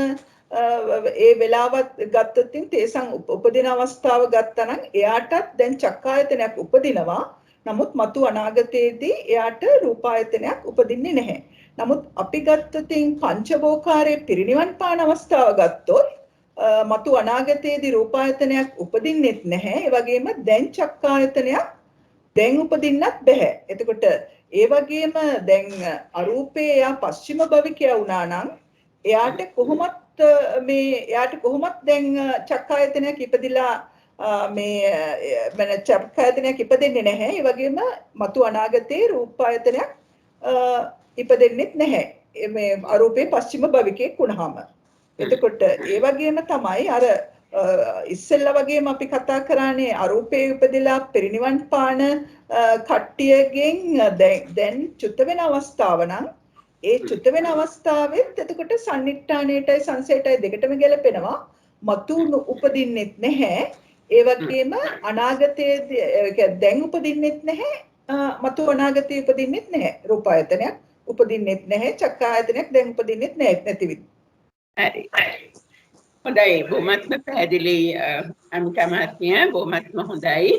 ඒ වෙලාවත් ගත්තොත් තේසං උපදින අවස්ථාව ගත්තා නම් එයාටත් දැන් චක්කායතනයක් උපදිනවා. නමුත් මතු අනාගතයේදී එයාට රූපායතනයක් උපදින්නේ නැහැ. නමුත් අපි ගත්තොත් පංචවෝකාරයේ පිරිනිවන් පාන අවස්ථාව ගත්තොත් මතු අනාගතයේදී රූපායතනයක් උපදින්නෙත් නැහැ. ඒ වගේම දැන් චක්කායතනයක් දැන් උපදින්නත් බෑ. එතකොට ඒ වගේම දැන් අරූපේ එයා පශ්චිම භවිකයා වුණා නම් එයාට කොහොමත් දැන් චක්කායතනයක් ඉපදිලා චක්කායතනයක් ඉපදෙන්නේ නැහැ. ඒ වගේම මතු අනාගතයේ රූපායතනයක් ඉපදෙන්නෙත් නැහැ. මේ අරූපේ පශ්චිම භවිකයෙක් වුණාම. එතකොට ඒ වගේම තමයි අර ඉස්සෙල්ලා වගේම අපි කතා කරානේ අරූපේ උපදලා පිරිනිවන් පාන කට්ටියගෙන් දැන් චුත වෙන අවස්ථාව නම් ඒ චුත වෙන අවස්ථාවෙත් එතකොට සන්නිට්ඨානයටයි සංසයටයි දෙකටම ගැලපෙනවා. මතු උපදින්නෙත් නැහැ. ඒ වගේම අනාගතයේදී දැන් උපදින්නෙත් නැහැ. මතු අනාගතයේ උපදින්නෙත් නැහැ. රූපායතනයක් උපදින්නෙත් නැහැ. චක්කායතනයක් දැන් උපදින්නෙත් නැතිවිද. හරි. හොඳයි බොහොමත්ම පැහැදිලි අමිතා මහත්මිය බොහොමත්ම හොඳයි.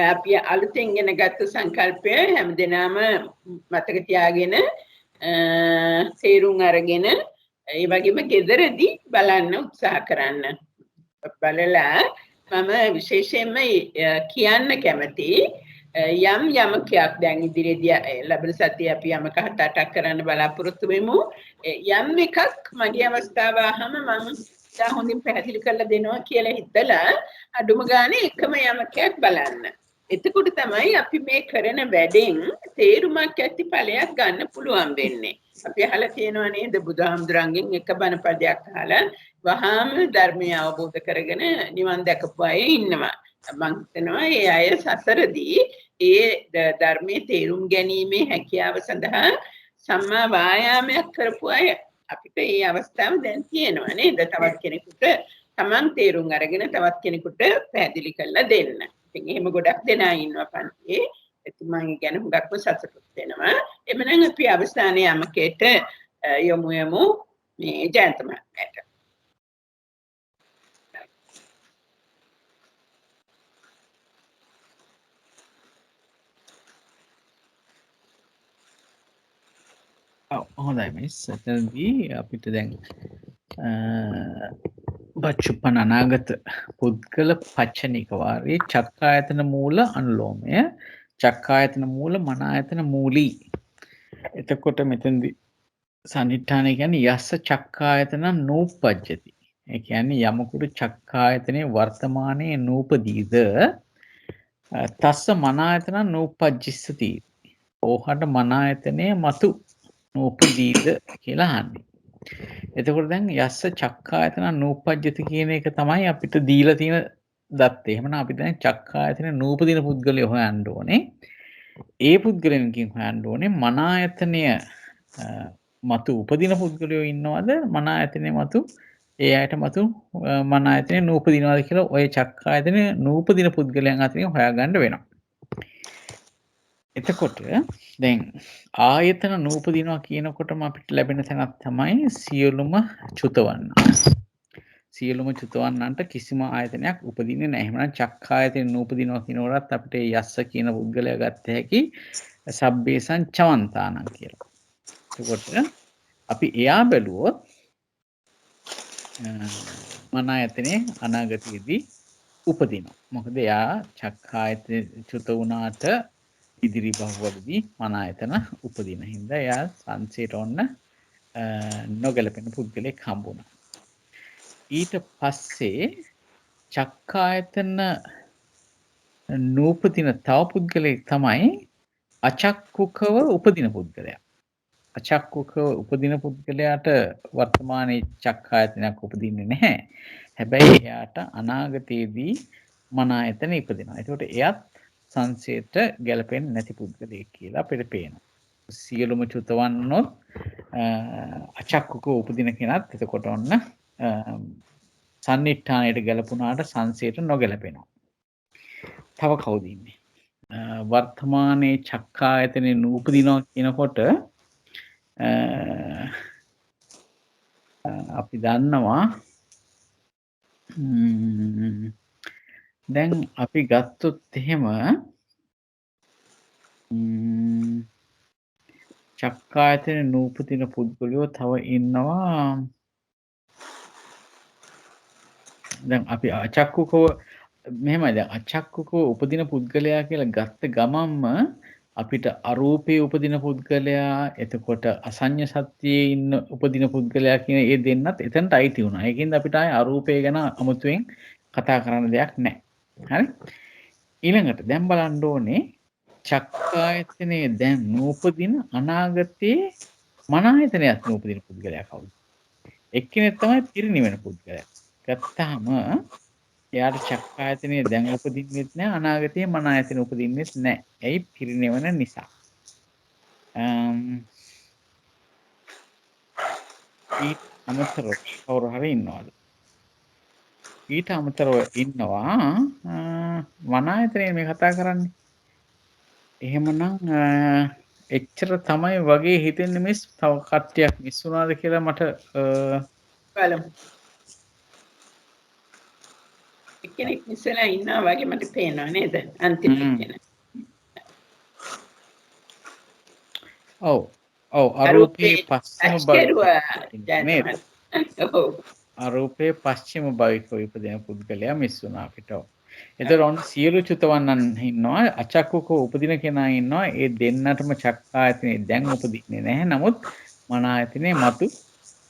අපි අලුතෙන් ඉගෙන ගත්ත සංකල්පය හැමදෙනාම මතක තියාගෙන තේරුම් අරගෙන ඒ වගේම ගෙදරදී බලන්න උත්සාහ කරන්න. බලලා මම විශේෂයෙන්ම කියන්න කැමති යම් යමකයක් දැන් ඉදිරියේදී ලැබෙන සතිය අපි යමක 7-8ක් කරන්න බලාපොරොත්තු වෙමු. යම් එකක් මගේ අවස්ථාව ආවම මම හොඳින් පැහැදිලි කරලා දෙනවා කියලා හිතලා අඩුම ගානේ එකම යමකයක් බලන්න. එතකොට තමයි අපි මේ කරන වැඩෙන් තේරුමක් ඇති ඵලයක් ගන්න පුළුවන් වෙන්නේ. අපි අහලා තියෙනවා නේද බුදුහාමුදුරන්ගෙන් එක බණ පදයක් අහලා වහාම ධර්මය අවබෝධ කරගෙන නිවන් දැකපු අය ඉන්නවා. මම හිතනවා ඒ අය සසරදී ඒ ධර්මයේ තේරුම් ගැනීමේ හැකියාව සඳහා සම්මා වායාමයක් කරපු අය. අපිට මේ අවස්ථාව දැන් තියෙනවා නේද? තවත් කෙනෙකුට Taman තේරුම් අරගෙන තවත් කෙනෙකුට පැහැදිලි කරලා දෙන්න. ඉතින් එහෙම ගොඩක් දෙනා ඉන්නවා පන්තියේ. එතුමන් ගැන හුඟක්ම සතුටුත් වෙනවා. එමනම් අපි අවස්ථානයේ යමකේට යමු මේ ජයන්ත මහත්මයාට. හොඳයි මිස්. එතනදී අපිට දැන් බච්චුප්පන අනාගත පුද්ගල පච්චනික වාරයේ චක්කායතන මූල අනුලෝමය චක්කායතන මූල මනායතන මූලී. එතකොට මෙතනදී සන්නිඨානය කියන්නේ යස්ස චක්කායතන නූපජ්ජති. ඒ කියන්නේ යමකුට චක්කායතනේ වර්තමානයේ නූපදීද තස්ස මනායතන නූපජ්ජස්සති. ඕහට මනායතනය මතු නූපදීද කියලා අහන්නේ. එතකොට දැන් යස්ස චක්කායතන නූපජ්ජති කියන එක තමයි අපිට දීලා තියෙන දත්තේ. එහෙමනම් අපි දැන් චක්කායතන නූපදින පුද්ගලයා හොයන්න ඕනේ. ඒ පුද්ගලයන්ගෙන් හොයන්න ඕනේ මනායතනය මතු උපදින පුද්ගලයෝ ඉන්නවද? මනායතනය මතු ඒ අයට මතු මනායතනය නූපදිනවද කියලා ඔය චක්කායතන නූපදින පුද්ගලයන් අතරින් හොයාගන්න වෙනවා. එතකොට දැන් ආයතන නූපදිනවා කියනකොටම අපිට ලැබෙන තැනක් තමයි සියලුම චුතවන්න. සියලුම චුතවන්නන්ට කිසිම ආයතනයක් උපදින්නේ නැහැ. එහෙනම් චක්කායතන නූපදිනවා කියනකොටත් අපිට යස්ස කියන පුද්ගලයා ගත්ත හැකි සබ්බේසං චවන්තානං කියලා. එතකොට අපි එයා බැලුවොත් මන ආයතනේ අනාගතයේදී උපදිනවා. මොකද එයා චක්කායතන චුත වුණාට ඉදිරි බහුවලදී මන ආයතන උපදින හින්දා එයා සංසයට ඔන්න නොගැලපෙන පුද්ගලෙක් හම්බුණා. ඊට පස්සේ චක්කායතන නූපදින තව පුද්ගලෙක් තමයි අචක්කුකව උපදින පුද්ගලයා. අචක්කුකව උපදින පුද්ගලයාට වර්තමානයේ චක්කායතනයක් උපදින්නේ නැහැ. හැබැයි එයාට අනාගතයේදී මන ආයතන ඉපදිනවා. ඒකට එයත් සංසයට ගැලපෙන්නේ නැති පුද්ගලයෙක් කියලා අපිට පේනවා. සියලුම චුතවන්නොත් අචක්කුක උපදින කෙනත් එතකොට ඔන්න සන්නිට්ඨානයට ගැලපුණාට සංසයට නොගැලපෙනවා. තව කවුද ඉන්නේ? වර්තමානයේ චක්කායතනේ නූපදිනවා කියනකොට අපි දන්නවා දැන් අපි ගත්තොත් එහෙම චක්කායතනේ නූපදින පුද්ගලයෝ තව ඉන්නවා. දැන් අපි අචක්කුකව මෙහෙමයි දැන් අචක්කුකව උපදින පුද්ගලයා කියලා ගත්ත ගමන්ම අපිට අරූපේ උපදින පුද්ගලයා එතකොට අසඤ්ඤ සත්‍යයේ ඉන්න උපදින පුද්ගලයා කියන ඒ දෙන්නත් එතනට අයිති වුණා. ඒකින්ද අපිට ආයේ අරූපේ ගැන අමුතුවෙන් කතා කරන්න දෙයක් නැහැ. හරි? ඊළඟට දැන් බලන්න ඕනේ චක්කායතනේ දැන් නූපදින අනාගතයේ මන ආයතනයත් නූපදින පුද්ගලයා කවුද? එක්කෙනෙක් තමයි පිරිනිවෙන පුද්ගලයා. ගත්තාම එයාට චක්කායතනේ දැන් උපදින්නෙත් නැහැ අනාගතයේ මන ආයතන උපදින්නෙත් නැහැ. ඇයි? පිරිනිවන නිසා. ඊට අමතරව කවුරු හරි ඉන්නවද? ඊට අමතරව ඉන්නවා මන ආයතනේ මේ කතා කරන්නේ. එහෙමනම් එච්චර තමයි වගේ හිතෙන්නේ මිස් තව කට්ටියක් මිස් වුණාද කියලා මට බලමු. එක්කෙනෙක් මිස්සලා ඉන්නවා වගේ මට පේනවා නේද? අන්තිම එක්කෙනා. ඔව් අරූපේ පස්චිම භවික නේද? ඔව්. අරූපේ පස්චිම භවිකව ඉපදෙන පුද්ගලයා මිස් වුණා අපිට. එතකොට සියලු චුතවන්නන් ඉන්නවා අචක්කුක උපදින කෙනා ඉන්නවා. ඒ දෙන්නටම චක්කායතනේ දැන් උපදින්නේ නැහැ. නමුත් මන ආයතනේ මතු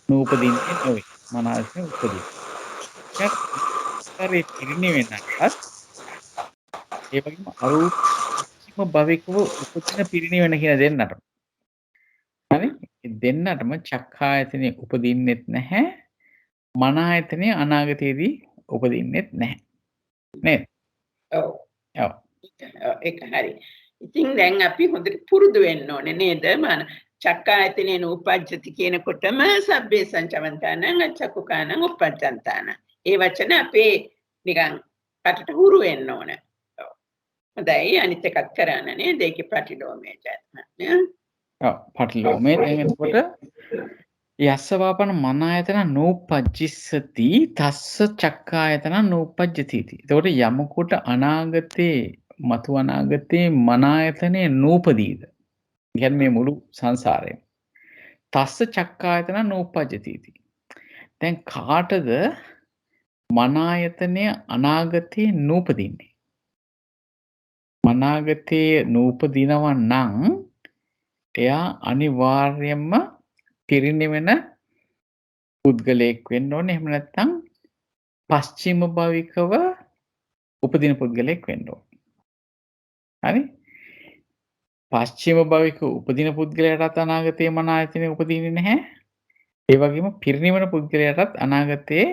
නූපදින්නේ නොවේ. මන ආයතනේ උපදින. ඒ පිරිනිවෙනත් ඒ වගේම අරූපීම භවිකව උපදින පිරිනිවෙන කියන දෙන්නටම. හරි? දෙන්නටම චක්කායතනේ උපදින්නෙත් නැහැ. මන ආයතනේ අනාගතයේදී උපදින්නෙත් නැහැ. නේද? ඔව්. ඒක හරි. ඉතින් දැන් අපි හොඳට පුරුදු වෙන්න ඕනේ නේද? චක්කායතනේ නූපජ්ජති කියනකොටම සබ්බේ සංචවන්තානං අචක්කුකානං උපජ්ජන්තානං. ඒ වචන අපේ නිකන් පටට හුරු වෙන්න ඕනේ. හොඳයි අනිත් එකක් කරන්න නේද? ඒකේ ප්‍රතිලෝමයේ ජාතන. ඔව් ප්‍රතිලෝමයේ දැන් එතකොට යස්සවාපන මන ආයතන නූපජ්ජිස්සති තස්ස චක්කායතන නූපජ්ජති. එතකොට යමකට අනාගතේ මතු අනාගතේ මන ආයතනේ නූපදීද? කියන්නේ මේ මුළු සංසාරයම. තස්ස චක්කායතන නූපජ්ජති. දැන් කාටද මන ආයතනය අනාගතේ නූපදින්නේ? අනාගතේ නූපදිනවා නම් එයා අනිවාර්යයෙන්ම පිරිනිවෙන පුද්ගලයෙක් වෙන්න ඕනේ. එහෙම නැත්නම් පස්චිම භවිකව උපදින පුද්ගලයෙක් වෙන්න ඕනේ. හරි? පස්චිම භවික උපදින පුද්ගලයාටත් අනාගතයේ මන ආයතනෙ උපදින්නේ නැහැ. ඒ වගේම පිරිනිවෙන පුද්ගලයාටත් අනාගතයේ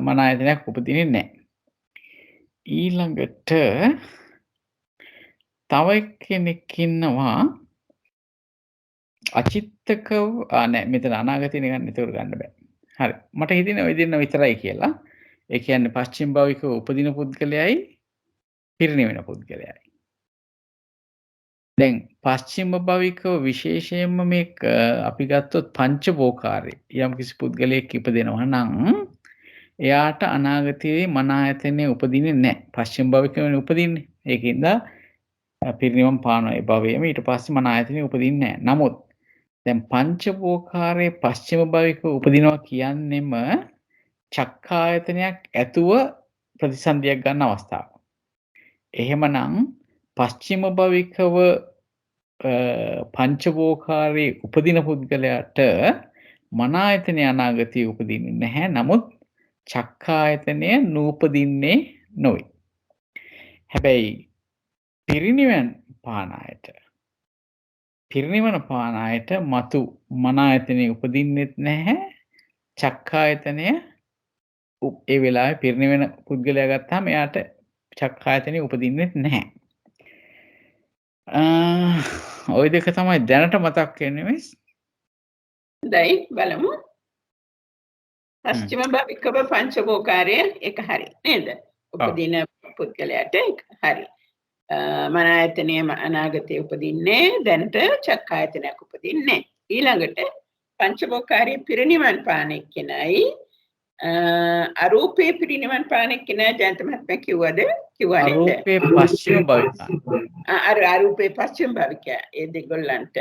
මන ආයතනයක් උපදින්නේ නැහැ. ඊළඟට තව කෙනෙක් ඉන්නවා අචිත්තකව නෑ මෙතන අනාගතේ නිකන් ඉතුරු ගන්න බෑ. හරි. මට හිතෙන්නේ ඔය දෙන්න විතරයි කියලා. ඒ කියන්නේ පස්චිම භවික උපදින පුද්ගලයයි පිරිනිවෙන පුද්ගලයයි. දැන් පස්චිම භවිකව විශේෂයෙන්ම මේ අපි ගත්තොත් පංචවෝකාරේ යම් කිසි පුද්ගලයෙක් ඉපදෙනවා නම් එයාට අනාගතයේ මන ආයතනේ උපදින්නේ නැහැ. පස්චිම භවිකවනේ උපදින්නේ. ඒකින්ද පිරිනිවන් පාන ඒ භවයේම ඊට පස්සේ මන ආයතනේ උපදින්නේ නැහැ. නමුත් දැන් පංචවෝකාරයේ පස්චිම භවික උපදිනවා කියන්නේම චක්කායතනයක් ඇතුව ප්‍රතිසන්දියක් ගන්න අවස්ථාවක්. එහෙමනම් පස්චිම භවිකව පංචවෝකාරයේ උපදින පුද්ගලයාට මන ආයතනය අනාගතයේ උපදින්නේ නැහැ. නමුත් චක්කායතනය නූපදින්නේ නොවේ. හැබැයි පිරිනිවන් පාන අයට මතු මන ආයතනයේ උපදින්නෙත් නැහැ. චක්කායතනය ඒ වෙලාවේ පිරිනිවෙන පුද්ගලයා ගත්තාම එයාට චක්කායතනෙ උපදින්නෙත් නැහැ. ওই දෙක තමයි දැනට මතක් වෙන්නේ මිස්. හොඳයි බලමු. පස්චිම භවිකව පංචභෝකාරය එක හරි නේද? උපදින පුද්ගලයාට එක හරි. මන ආයතනයේ අනාගතයේ උපදින්නේ දැනට චක්කායතනයක් උපදින්නේ. ඊළඟට පංචභෝකාරයේ පිරිනිවන් පාන එක්කෙනයි අරූපේ පිරිනිවන් පාන එක්කෙනා ජයන්ත මහත්මයා කිව්වද? කිව්වා නේද? අරූපේ පස්චිම භවිකා. අරූපේ පස්චිම භවිකා. ඒ දෙගොල්ලන්ට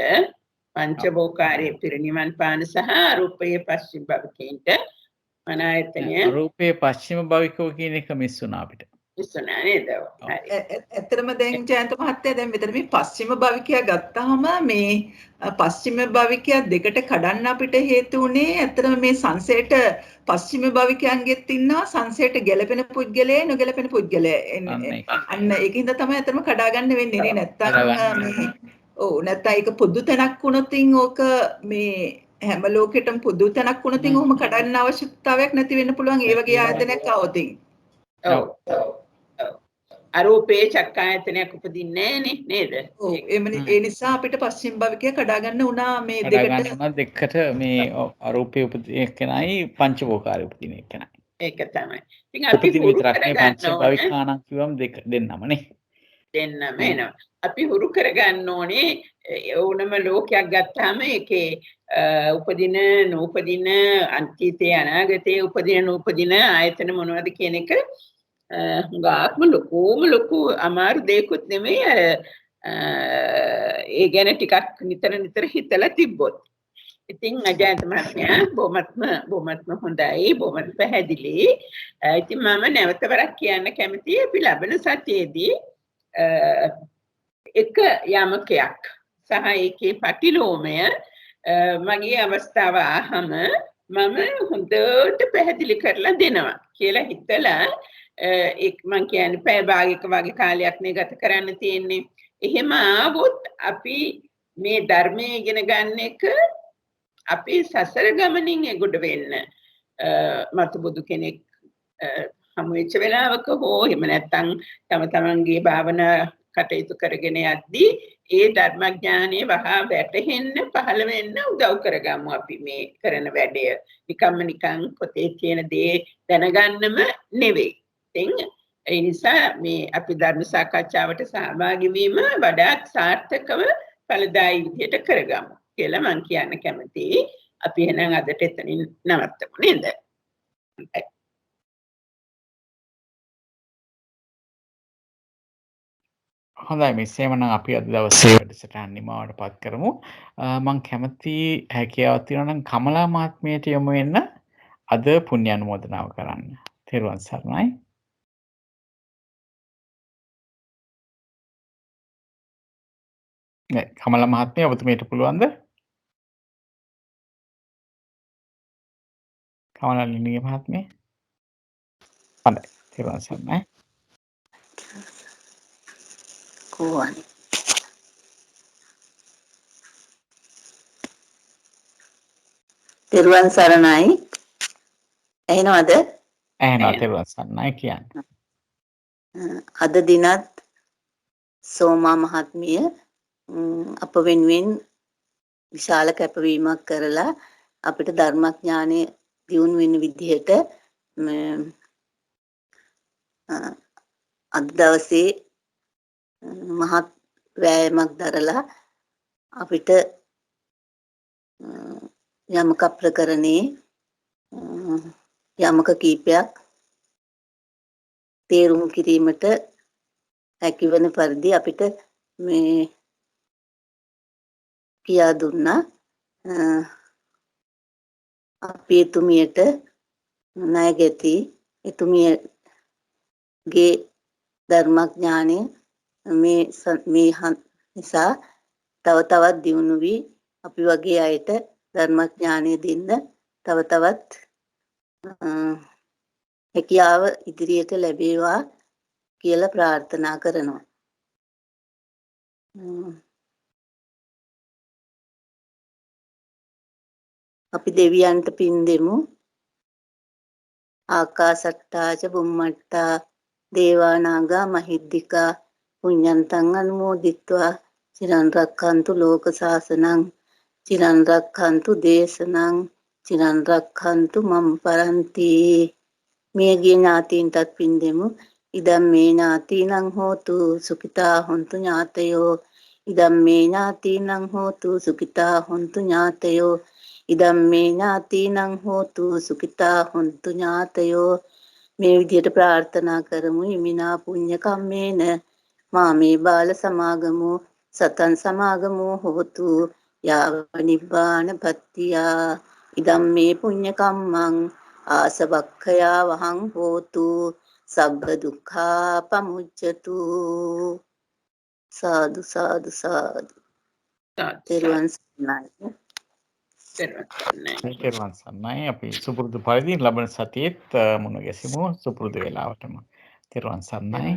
පංචභෝකාරයේ පිරිනිවන් පාන සහ අරූපයේ පස්චිම භවිකේන්ට මන ආයතනය අරූපේ පස්චිම භවිකෝ කියන එක මිස් වුණා අපිට. ඉස්සනා නේද? ඇත්තටම දැන් ජයන්ත මහත්තයා දැන් මෙතන මේ පස්චිම භවිකයා ගත්තාම මේ පස්චිම භවිකයා දෙකට කඩන්න අපිට හේතු උනේ ඇත්තටම මේ සංසයට පස්චිම භවිකයන්ගෙත් ඉන්නවා සංසයට ගැළපෙන පුද්ගලයා නොගැළපෙන පුද්ගලයා අන්න ඒකින්ද තමයි ඇත්තටම කඩා ගන්න වෙන්නේ නේ නැත්තම් මේ ඔව් නැත්තම් ඒක පොදු තැනක් වුණොතින් ඕක මේ හැම ලෝකෙටම පොදු තැනක් වුණොතින් ඔහොම කඩන්න අවශ්‍යතාවයක් නැති වෙන්න පුළුවන් ඒ වගේ ආයතනයක් આવොතින්. ඔව් අරූපේ චක්කායතනයක් උපදින්නේ නේද? ඔව් ඒ නිසා අපිට පස්චිම භවිකය කඩා ගන්න උනා මේ දෙකට මේ අරූපේ උපදින එකනයි පංචභෝකාරය උපදින එකනයි. ඒක තමයි. ඉතින් අපි හුරු කරගන්න පංච භවිකානම් කිව්වම දෙන්නම නේ. දෙන්නම එනවා. අපි හුරු කරගන්න ඕනේ ඕනම ලෝකයක් ගත්තාම ඒකේ උපදින නූපදින අන්තිතේ අනාගතේ උපදින නූපදින ආයතන මොනවද කියන එක හුඟක්ම ලොකු අමාරු දෙයක්වත් නෙමෙයි අර ඒ ගැන ටිකක් නිතර හිතලා තිබ්බොත්. ඉතින් අජයන්ත මහත්මයා බොහොමත්ම හොඳයි බොහොමත් පැහැදිලි. ඉතින් මම නැවත වරක් කියන්න කැමතියි අපි ලබන සතියේදී එක යමකයක් සහ ඒකේ පටිලෝමය මගේ අවස්ථාව ආහම මම හොඳට පැහැදිලි කරලා දෙනවා කියලා හිතලා එක් මං කියන්නේ පැය භාගයක වගේ කාලයක් නේ ගත කරන්න තියෙන්නේ. එහෙම ආවොත් අපි මේ ධර්මයේ ඉගෙන ගන්න එක අපි සසර ගමනින් එගොඩ වෙන්න මතු බුදු කෙනෙක් හමු වෙච්ච වෙලාවක හෝ එහෙම නැත්නම් තම තමන්ගේ භාවනා කටයුතු කරගෙන යද්දී ඒ ධර්මඥානය වහා වැටහෙන්න පහළ වෙන්න උදව් කරගමු අපි මේ කරන වැඩය. නිකන් පොතේ කියන දේ දැනගන්නම නෙවෙයි. ඒ නිසා මේ අපි ධර්ම සාකච්ඡාවට සහභාගී වීම වඩාත් සාර්ථකව ඵලදායී විදියට කරගමු කියලා මම කියන්න කැමතියි. අපි එහෙනම් අදට එතනින් නවත්තමු නේද? හොඳයි මිස් එහෙනම් අපි අද දවසේ වැඩසටහන නිමාවට පත් කරමු. මම කැමති හැකියාවක් තියෙනවා නම් කමලා මහත්මියට යොමු වෙන්න අද පුණ්‍ය අනුමෝදනාව කරන්න. තෙරුවන් සරණයි. නේ කමලා මහත්මිය ඔබතුමීට පුළුවන්ද? කමලා ලිනිගේ මහත්මිය. හොඳයි. තෙරුවන් සරණයි. කෝවන් තෙරුවන් සරණයි ඇහෙනවද? ඇහෙනවා තෙරුවන් සරණයි කියන්නේ. අද දිනත් සෝමා මහත්මිය අප වෙනුවෙන් විශාල කැපවීමක් කරලා අපිට ධර්මඥානය දියුණු වෙන විදිහට අද දවසේ මහත් වෑයමක් දරලා අපිට යමක ප්‍රකරණේ යමක කීපයක් තේරුම් කිරීමට හැකිවන පරිදි අපිට මේ කියා දුන්නා. අපි එතුමියට ණයගැති එතුමියගේ ධර්මඥානය මේ නිසා තව තවත් දියුණු වී අපි වගේ අයට ධර්මඥානය දෙන්න තව තවත් හැකියාව ඉදිරියට ලැබේවා කියලා ප්‍රාර්ථනා කරනවා. අපි දෙවියන්ට පින් දෙමු. ආකාසට්ටා ච බුම්මට්ටා දේවා නාග මහිද්దికා පුඤ්ඤන්තං අනුමෝදිත්වා චිරන් රක්ඛන්තු ලෝක සාසනං චිරන් රක්ඛන්තු දේශනං චිරන් රක්ඛන්තු මම් පරන්ති. මියගිය ඥාතීන්ටත් පින් දෙමු. ඉදම් මේ ඥාතීනං හෝතු සුඛිතා හොන්තු ඥාතයෝ. ඉදම් මේ ඥාතීනං හෝතු සුඛිතා හොන්තු ඥාතයෝ. ඉදම් මේ ඥාතීනං හෝතු සුඛිතා හොන්තු ඥාතයෝ. මේ විදිහට ප්‍රාර්ථනා කරමු. ඉමිනා පුඤ්ඤ කම්මේන මාමේ බාල සමාගමෝ සතං සමාගමෝ හෝතු යාව නිබ්බාන පත්තියා. ඉදම් මේ පුඤ්ඤ කම්මං ආසවක්ඛයා වහං හෝතු සබ්බ දුක්ඛා පමුච්ඡතු. සාදු සාදු සාදු. තෙරුවන් සරණයි. තෙරුවන් සරණයි. අපි සුපුරුදු පරිදි ලබන සතියේත් මුණ ගැසෙමු සුපුරුදු වේලාවටම. තෙරුවන් සරණයි.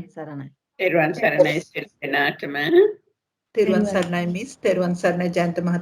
තෙරුවන් සරණයි සියලු දෙනාටම. තෙරුවන් සරණයි මිස්. තෙරුවන් සරණයි ජයන්ත මහත්මයා.